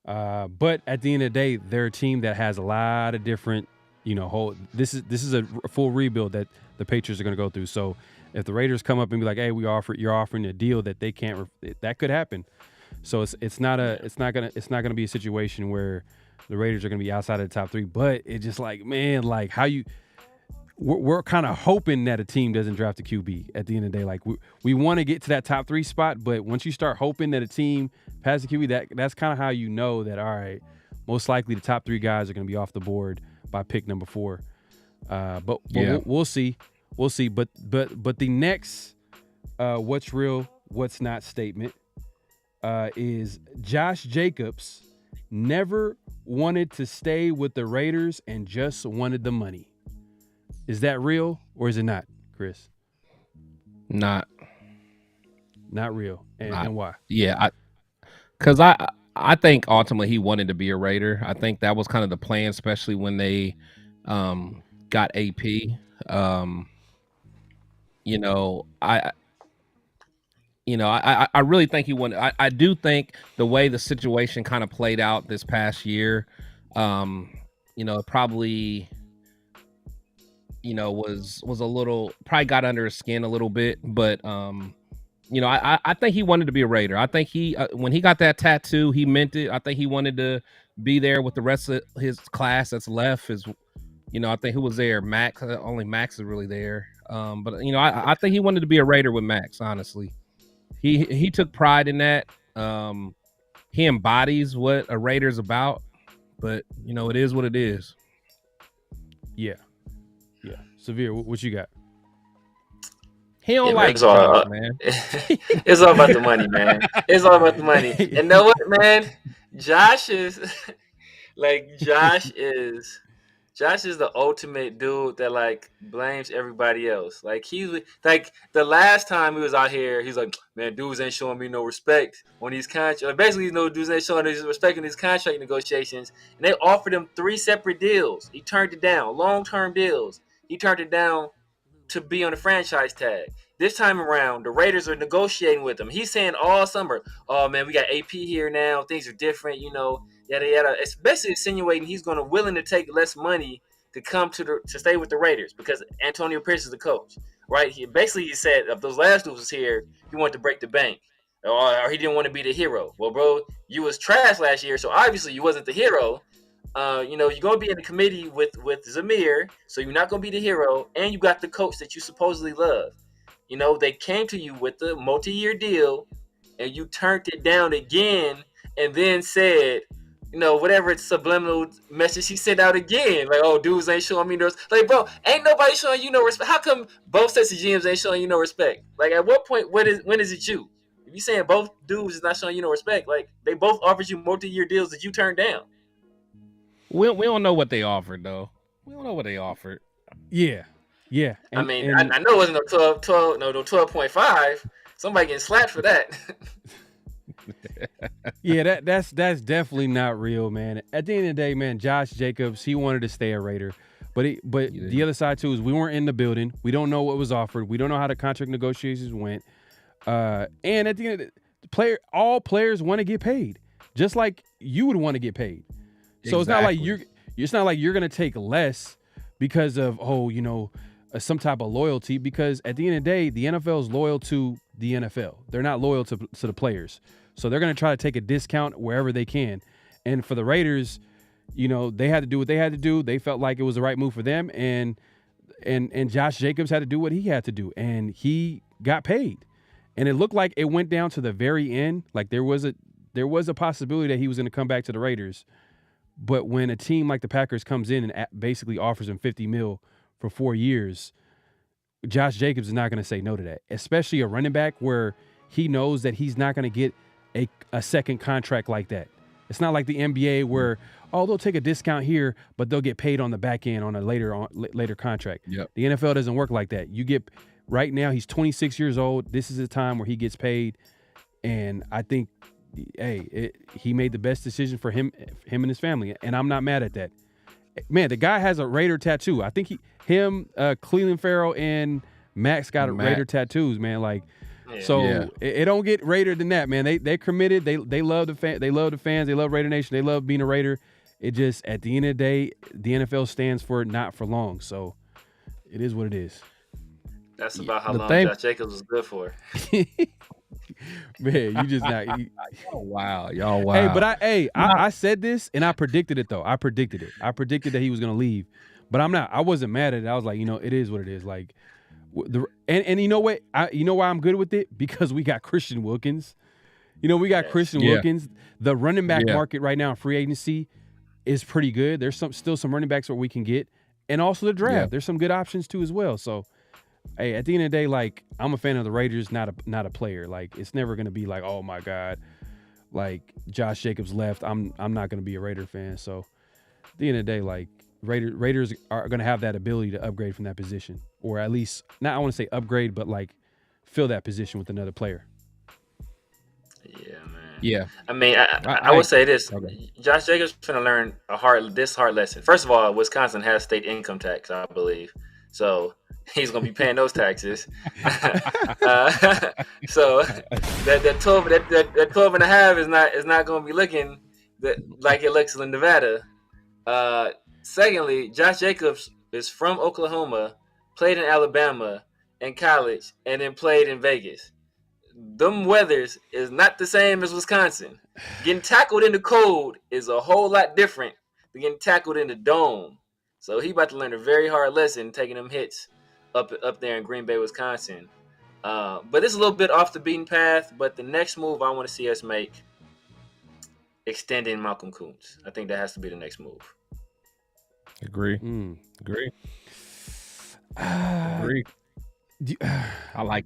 [SPEAKER 3] But at the end of the day, they're a team that has a lot of different. This is a full rebuild that the Patriots are going to go through. So if the Raiders come up and be like, "Hey, you're offering a deal that they can't," that could happen. So it's not gonna be a situation where the Raiders are going to be outside of the top 3. But it's just like, man, like we're kind of hoping that a team doesn't draft a QB at the end of the day. Like we want to get to that top 3 spot, but once you start hoping that a team passes a QB, that's kind of how you know that, all right, most likely the top 3 guys are going to be off the board by pick number 4. But yeah. We'll see. But the next what's real, what's not statement is Josh Jacobs never wanted to stay with the Raiders and just wanted the money. Is that real or is it not, Chris?
[SPEAKER 5] Not
[SPEAKER 3] real. And why?
[SPEAKER 5] Yeah, because I I think ultimately he wanted to be a Raider. I think that was kind of the plan, especially when they got AP. You know, I really think he wanted. I do think the way the situation kind of played out this past year, it probably, was a little, probably got under his skin a little bit, but I think he wanted to be a Raider. I think he when he got that tattoo, he meant it. I think he wanted to be there with the rest of his class that's left. I think who was there? Max. Only Max is really there. But I think he wanted to be a Raider with Max. Honestly, he took pride in that. He embodies what a Raider's about. But it is what it is.
[SPEAKER 3] Yeah. Severe, what you got?
[SPEAKER 5] He don't like
[SPEAKER 4] Josh,
[SPEAKER 5] man.
[SPEAKER 4] It's all about the money, man. It's all about the money. And you know what, man? Josh is the ultimate dude that like blames everybody else. Like he's like the last time he was out here, he's like, man, dudes ain't showing me no respect on these contracts. Basically, dudes ain't showing us respect in these contract negotiations. And they offered him 3 separate deals. He turned it down, long-term deals. He turned it down to be on the franchise tag. This time around, the Raiders are negotiating with him. He's saying all summer, oh man, we got AP here now. Things are different, yada yada. It's basically insinuating he's going to willing to take less money to come to stay with the Raiders because Antonio Pierce is the coach, right? He said if those last dudes was here, he wanted to break the bank, or he didn't want to be the hero. Well, bro, you was trash last year, so obviously you wasn't the hero. You're going to be in the committee with Zamir, so you're not going to be the hero, and you got the coach that you supposedly love. They came to you with the multi-year deal, and you turned it down again, and then said, whatever it's subliminal message he sent out again, like, oh, dudes ain't showing me no respect. Like, bro, ain't nobody showing you no respect. How come both sets of GMs ain't showing you no respect? Like, at what point, when is it you? If you saying both dudes is not showing you no respect, like, they both offered you multi-year deals that you turned down.
[SPEAKER 5] We don't know what they offered, though. We don't know what they offered.
[SPEAKER 3] Yeah.
[SPEAKER 4] I know it wasn't no 12.5. Somebody getting slapped for that.
[SPEAKER 3] Yeah, that's definitely not real, man. At the end of the day, man, Josh Jacobs, he wanted to stay a Raider. But the other side, too, is we weren't in the building. We don't know what was offered. We don't know how the contract negotiations went. And at the end of all players want to get paid, just like you would want to get paid. So
[SPEAKER 5] Exactly.
[SPEAKER 3] It's not like you're going to take less because of, some type of loyalty, because at the end of the day, the NFL is loyal to the NFL. They're not loyal to the players. So they're going to try to take a discount wherever they can. And for the Raiders, they had to do what they had to do. They felt like it was the right move for them. And Josh Jacobs had to do what he had to do. And he got paid. And it looked like it went down to the very end. Like there was a possibility that he was going to come back to the Raiders. But when a team like the Packers comes in and basically offers him $50 million for 4 years, Josh Jacobs is not going to say no to that, especially a running back where he knows that he's not going to get a second contract like that. It's not like the NBA where, they'll take a discount here, but they'll get paid on the back end on a later contract.
[SPEAKER 5] Yep.
[SPEAKER 3] The NFL doesn't work like that. Right now, he's 26 years old. This is the time where he gets paid. And I think, he made the best decision for him and his family. And I'm not mad at that. Man, the guy has a Raider tattoo. I think Cleveland Farrell and Max got Raider tattoos, man. Like, It don't get Raider than that, man. They're committed. They love the fans. They love Raider Nation. They love being a Raider. It just, at the end of the day, the NFL stands for not for long. So it is what it is.
[SPEAKER 4] That's about how long Josh Jacobs was good for.
[SPEAKER 3] Man, you just not.
[SPEAKER 5] Wow, y'all wow.
[SPEAKER 3] Hey, but I said this and I predicted it though. I predicted it. I predicted that he was gonna leave, but I wasn't mad at it. I was like, it is what it is. Like, and you know what? You know why I'm good with it? Because we got Christian Wilkins. We got Christian Wilkins. The running back market right now in free agency is pretty good. There's still some running backs where we can get, and also the draft. There's some good options too as well. So. Hey, at the end of the day, like, I'm a fan of the Raiders, not a player. Like, it's never gonna be like, oh my God, like Josh Jacobs left. I'm not gonna be a Raider fan. So at the end of the day, like Raiders are gonna have that ability to upgrade from that position, or at least not. I want to say upgrade, but like fill that position with another player.
[SPEAKER 4] Yeah, man.
[SPEAKER 5] Yeah.
[SPEAKER 4] I mean, I would say this: Josh Jacobs finna learn a hard lesson. First of all, Wisconsin has state income tax, I believe, so he's gonna be paying those taxes. So that 12 and a half is not gonna be looking like it looks in Nevada. Secondly, Josh Jacobs is from Oklahoma, played in Alabama in college, and then played in Vegas. Them weathers is not the same as Wisconsin. Getting tackled in the cold is a whole lot different than getting tackled in the dome. So he about to learn a very hard lesson taking them hits up there in Green Bay, Wisconsin. But it's a little bit off the beaten path. But the next move I want to see us make, extending Malcolm Kuntz. I think that has to be the next move.
[SPEAKER 5] Agree. Agree. Agree. I like.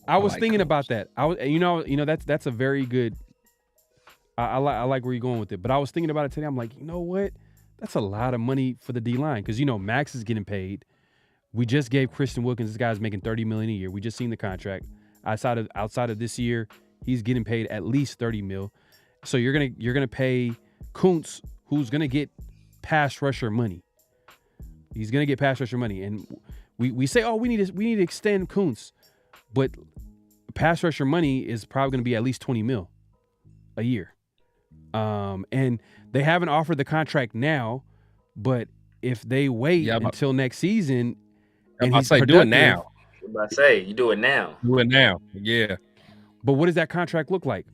[SPEAKER 3] I was thinking about that. I was, you know, that's a very good. I like where you're going with it, but I was thinking about it today. I'm like, you know what? That's a lot of money for the D line because Max is getting paid. We just gave Christian Wilkins. This guy's making $30 million a year. We just seen the contract. Outside of this year, he's getting paid at least $30 million. So you're gonna pay Kuntz, who's gonna get pass rusher money. He's gonna get pass rusher money, and we say, oh, we need to extend Kuntz, but pass rusher money is probably gonna be at least $20 million a year. And they haven't offered the contract now, but if they wait until next season, and he's
[SPEAKER 5] do it now.
[SPEAKER 4] You do it now.
[SPEAKER 5] Do it now. Yeah.
[SPEAKER 3] But what does that contract look like?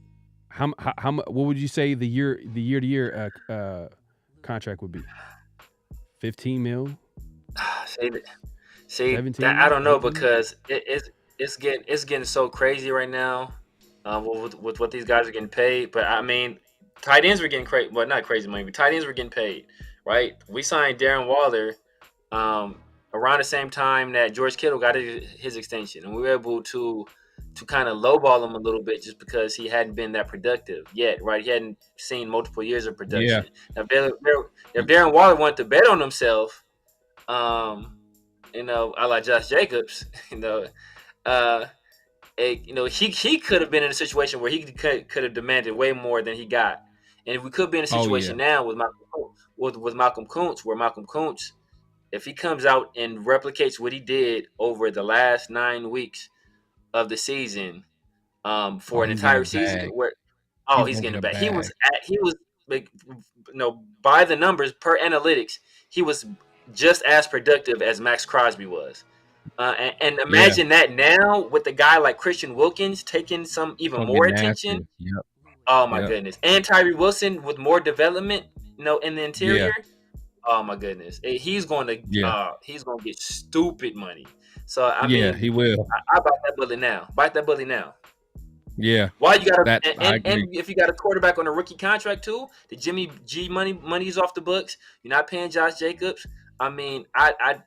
[SPEAKER 3] How what would you say the year to year contract would be? 15 mil?
[SPEAKER 4] See, I don't know because it's getting so crazy right now with what these guys are getting paid. But I mean, tight ends were getting crazy, well, not crazy money, but tight ends were getting paid, right? We signed Darren Waller around the same time that George Kittle got his extension, and we were able to kind of lowball him a little bit just because he hadn't been that productive yet, right? He hadn't seen multiple years of production. Yeah. If Darren Waller wanted to bet on himself, I like Josh Jacobs, he could have been in a situation where he could have demanded way more than he got, and we could be in a situation now with Malcolm Kuntz, where Malcolm Kuntz, if he comes out and replicates what he did over the last 9 weeks of the season, for an entire season, he's getting it back. He was like, by the numbers per analytics, he was just as productive as Max Crosby was. And imagine that now with a guy like Christian Wilkins taking some even more attention.
[SPEAKER 5] Yep.
[SPEAKER 4] Oh my goodness. And Tyree Wilson with more development, in the interior. Yeah. Oh my goodness. He's going to get stupid money. So I mean,
[SPEAKER 5] he will.
[SPEAKER 4] I bite that bullet now.
[SPEAKER 5] Yeah.
[SPEAKER 4] Why you got and if you got a quarterback on a rookie contract too, the Jimmy G money's off the books. You're not paying Josh Jacobs. I mean, I'd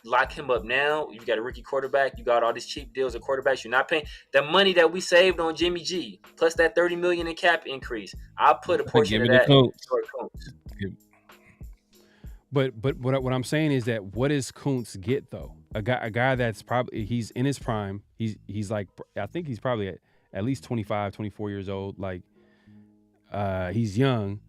[SPEAKER 4] lock him up now. You got a rookie quarterback. You got all these cheap deals of quarterbacks. You're not paying the money that we saved on Jimmy G plus that $30 million in cap increase. I'll put a portion of that toward Kuntz.
[SPEAKER 3] But what I'm saying is that what does Kuntz get though? A guy that's probably he's in his prime. He's like, I think he's probably at least 25, 24 years old. Like he's young.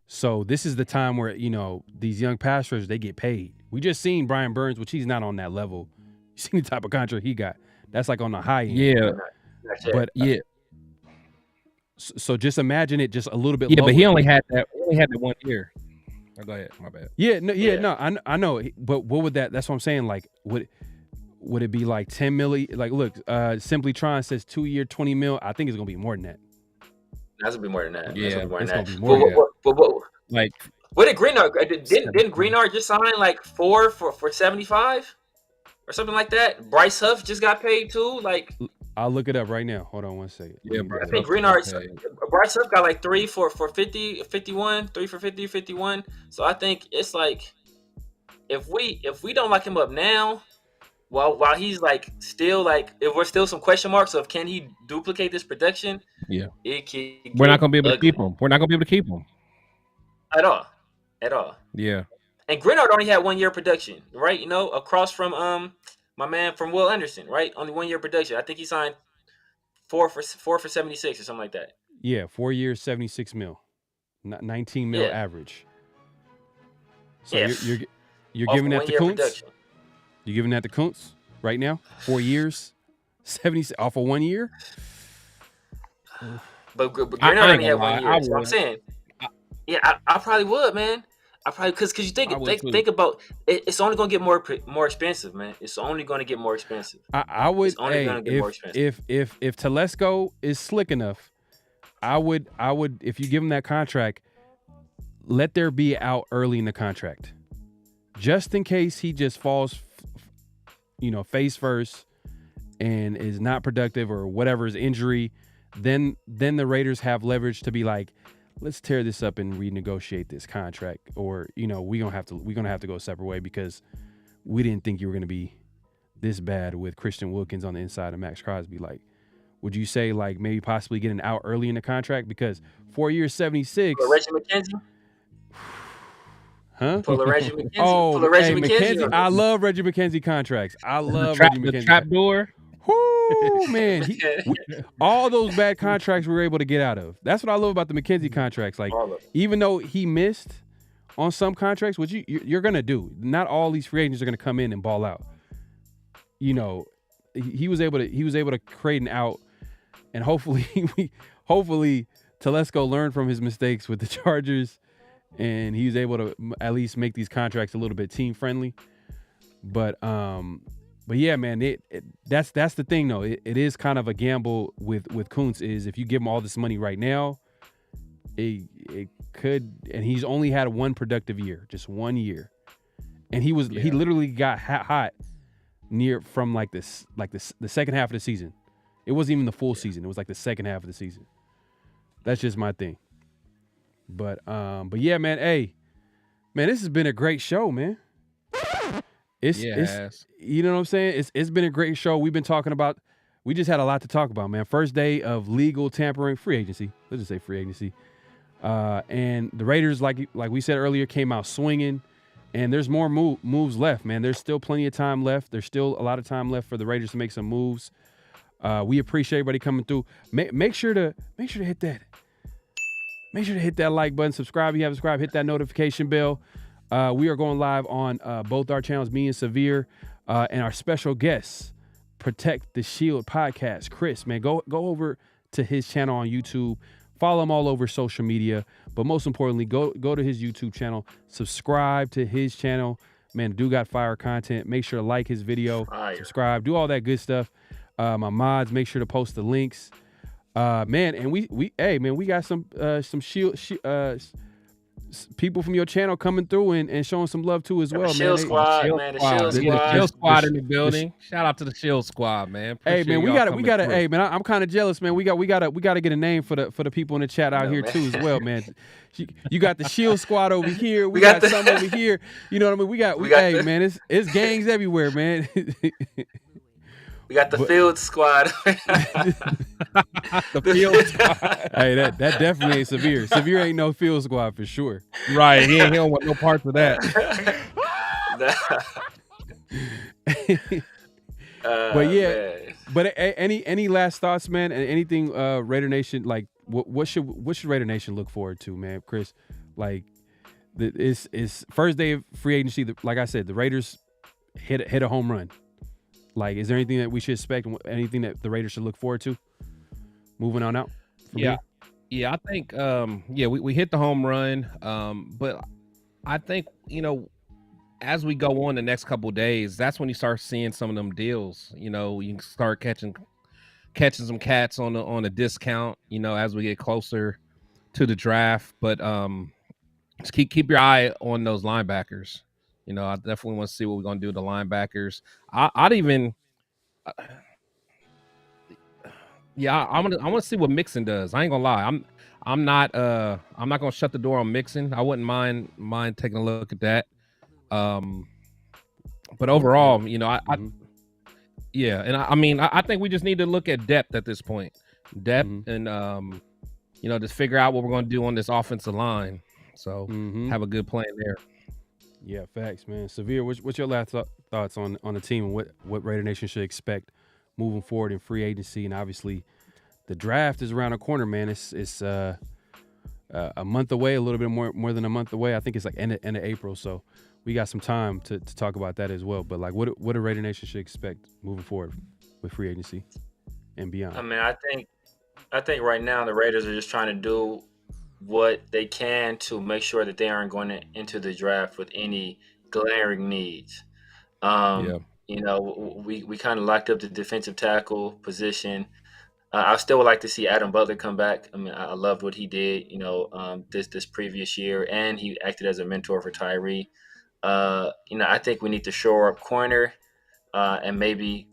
[SPEAKER 3] So this is the time where, these young pass rushers, they get paid. We just seen Brian Burns, which he's not on that level. You seen the type of contract he got. That's like on the high end.
[SPEAKER 5] Yeah.
[SPEAKER 3] But so just imagine it just a little bit
[SPEAKER 5] lower.
[SPEAKER 3] Yeah,
[SPEAKER 5] but he only had that 1 year. Oh, go ahead. My bad.
[SPEAKER 3] I know. But what would that's what I'm saying. Like, would it be like 10 million? Like, look, Simply Tron says 2 year, 20 mil. I think it's going to be more than that.
[SPEAKER 4] That's gonna be more than that.
[SPEAKER 5] Yeah,
[SPEAKER 3] it's gonna be more than
[SPEAKER 4] that.
[SPEAKER 5] Like,
[SPEAKER 4] what did Greenard? Didn't Greenard just sign like 4 for 75 or something like that? Bryce Huff just got paid too. Like,
[SPEAKER 3] I'll look it up right now. Hold on one second.
[SPEAKER 5] Yeah,
[SPEAKER 4] I think Bryce Huff got like 3 for 50, 51, 3 for 50, 51. So I think it's like if we don't lock him up now, while he's like still like if we're still some question marks of can he duplicate this production?
[SPEAKER 5] Yeah,
[SPEAKER 4] we're
[SPEAKER 5] not gonna be able to keep him. We're not gonna be able to keep him
[SPEAKER 4] at all.
[SPEAKER 5] Yeah.
[SPEAKER 4] And Grenard only had 1 year production, right? Across from my man from Will Anderson, right? Only 1 year production. I think he signed 4 for 76 or something like that.
[SPEAKER 3] Yeah, 4 years, 76 mil, 19 mil average. So you're giving that to Kuntz?
[SPEAKER 4] Production.
[SPEAKER 3] You're giving that to Kuntz right now? 4 years, 70 off of 1 year?
[SPEAKER 4] But Grenard only had 1 year. That's what I'm saying. I probably would, man. I probably because you think about it, it's only gonna get more expensive, man. It's only gonna get more expensive.
[SPEAKER 3] I would. It's only gonna get more expensive. If Telesco is slick enough, I would if you give him that contract, let there be out early in the contract, just in case he just falls, face first, and is not productive or whatever his injury. Then the Raiders have leverage to be like, let's tear this up and renegotiate this contract, or we're gonna have to go a separate way because we didn't think you were gonna be this bad with Christian Wilkins on the inside of Max Crosby. Like, would you say like maybe possibly getting out early in the contract because 4 years 76?
[SPEAKER 4] Reggie McKenzie.
[SPEAKER 3] Huh?
[SPEAKER 4] Pull a Reggie McKenzie.
[SPEAKER 3] McKenzie. I love Reggie McKenzie contracts. I love Reggie McKenzie.
[SPEAKER 5] The trap door.
[SPEAKER 3] Whoo, man. All those bad contracts we were able to get out of. That's what I love about the McKenzie contracts. Like, even though he missed on some contracts, which you're going to do, not all these free agents are going to come in and ball out. He was able to create an out, and hopefully Telesco learned from his mistakes with the Chargers, and he was able to at least make these contracts a little bit team friendly. But yeah, man, that's the thing though. It is kind of a gamble with Kuntz. Is if you give him all this money right now, it could, and he's only had one productive year, just 1 year, and he literally got hot near from the second half of the season. It wasn't even the full season. It was like the second half of the season. That's just my thing. But yeah, man. Hey, man, this has been a great show, man. It's you know what I'm saying? It's been a great show. We just had a lot to talk about, man. First day of legal tampering, free agency. Let's just say free agency. And the Raiders, like we said earlier, came out swinging. And there's more moves left, man. There's still plenty of time left. There's still a lot of time left for the Raiders to make some moves. We appreciate everybody coming through. Make sure to hit that. Make sure to hit that like button. Subscribe if you haven't subscribed. Hit that notification bell. We are going live on both our channels, me and Severe, and our special guest, Protect the Shield podcast, Chris. Man, go over to his channel on YouTube. Follow him all over social media, but most importantly, go to his YouTube channel. Subscribe to his channel. Man, the dude got fire content. Make sure to like his video, subscribe, do all that good stuff. My mods, make sure to post the links. Man, and we got some Shield people from your channel coming through and showing some love too as well, man.
[SPEAKER 4] The
[SPEAKER 5] Shield Squad in the building. Shout out to the Shield Squad, man. Appreciate
[SPEAKER 3] hey man, we gotta hey man, I'm kind of jealous, man. We gotta get a name for the people in the chat out here too as well, man. You got the Shield Squad over here. We got some over here. You know what I mean? We got man, it's gangs everywhere, man.
[SPEAKER 4] We got the Field Squad.
[SPEAKER 5] The Field Squad.
[SPEAKER 3] Hey, that definitely ain't Severe. Severe ain't no Field Squad for sure.
[SPEAKER 5] Right. He don't want no parts of that.
[SPEAKER 3] But yeah, man. But any last thoughts, man? And anything Raider Nation, like what should Raider Nation look forward to, man? Chris, like it's first day of free agency. Like I said, the Raiders hit a home run. Like, is there anything that we should expect? Anything that the Raiders should look forward to? Moving on out.
[SPEAKER 5] Yeah, I think we hit the home run. But I think as we go on the next couple of days, that's when you start seeing some of them deals. You can start catching some cats on a discount. As we get closer to the draft. But just keep your eye on those linebackers. I definitely want to see what we're going to do with the linebackers. I want to see what Mixon does. I ain't gonna lie. I'm not gonna shut the door on Mixon. I wouldn't mind taking a look at that. But overall, I think we just need to look at depth at this point. And just figure out what we're going to do on this offensive line. So have a good plan there.
[SPEAKER 3] Yeah, facts, man. Severe, what's your last thoughts on the team and what Raider Nation should expect moving forward in free agency and obviously the draft is around the corner, man. It's a month away, a little bit more than a month away. I think it's like end of April, so we got some time to talk about that as well. But like, what a Raider Nation should expect moving forward with free agency and beyond.
[SPEAKER 4] I mean, I think right now the Raiders are just trying to do what they can to make sure that they aren't going into the draft with any glaring needs. You know, we kind of locked up the defensive tackle position. I still would like to see Adam Butler come back. I mean, I loved what he did, you know, this previous year, and he acted as a mentor for Tyree. You know, I think we need to shore up corner and maybe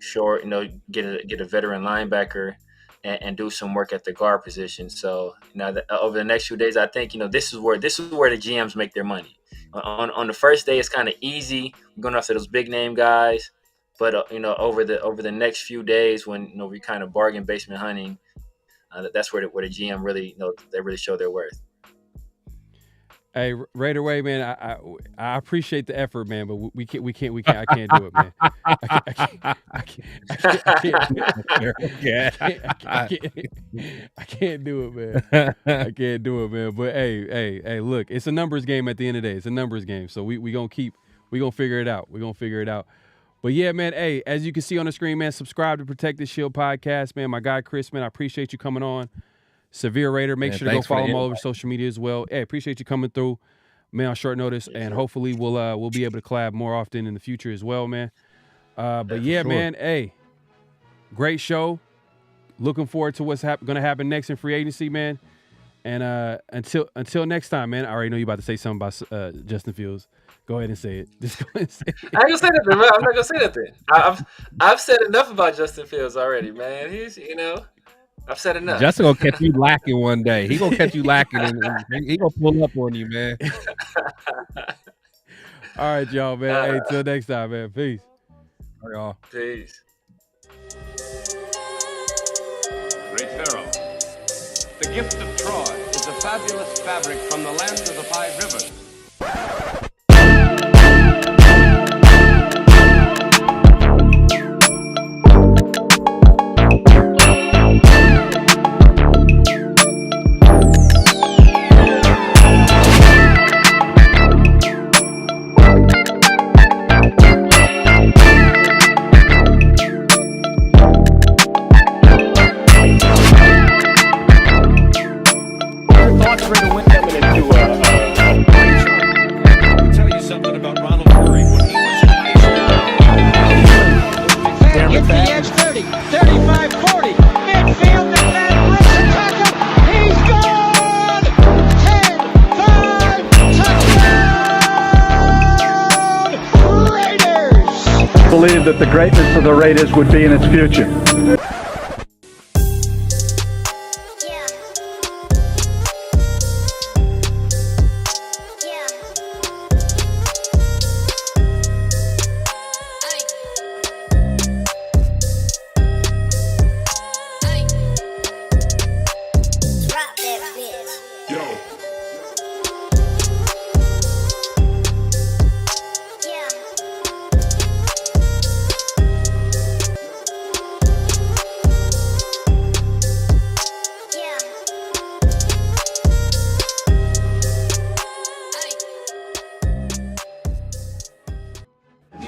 [SPEAKER 4] get a veteran linebacker and do some work at the guard position. So now over the next few days, I think, you know, this is where the GMs make their money. On the first day, it's kind of easy going after those big name guys. But you know, over the next few days, when you know we kind of bargain basement hunting, that's where the GM really, you know, they really show their worth.
[SPEAKER 3] Hey, Raider Way, man, I appreciate the effort, man, but we can't. I can't do it, man. I can't do it, man. I can't do it, man. But hey, look, it's a numbers game at the end of the day. It's a numbers game, so we gonna figure it out. We're gonna figure it out. But yeah, man, hey, as you can see on the screen, man, subscribe to Protect the Shield podcast, man. My guy Chris, man, I appreciate you coming on. Severe Raider, make sure to go follow him all over social media as well. Hey, appreciate you coming through, man, on short notice, and hopefully we'll be able to collab more often in the future as well, man. But yeah, man, hey, great show. Looking forward to what's going to happen next in free agency, man. And until next time, man. I already know you about to say something about Justin Fields. Go ahead and say it. Just go ahead and say it.
[SPEAKER 4] I ain't gonna say nothing, bro. I'm not gonna say nothing. I've said enough about Justin Fields already, man. He's, you know, I've said enough.
[SPEAKER 5] Justin gonna catch you lacking one day. He gonna catch you lacking, and he gonna pull up on you, man.
[SPEAKER 3] All right, y'all, man. Hey, till next time, man. Peace.
[SPEAKER 5] All right, y'all.
[SPEAKER 4] Peace.
[SPEAKER 1] Great Pharaoh. The gift of Troy is a fabulous fabric from the land of the five rivers.
[SPEAKER 2] Believe that the greatness of the Raiders would be in its future.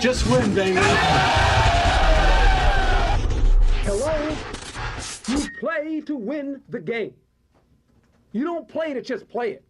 [SPEAKER 9] Just win, baby. Hello? You play to win the game. You don't play to just play it.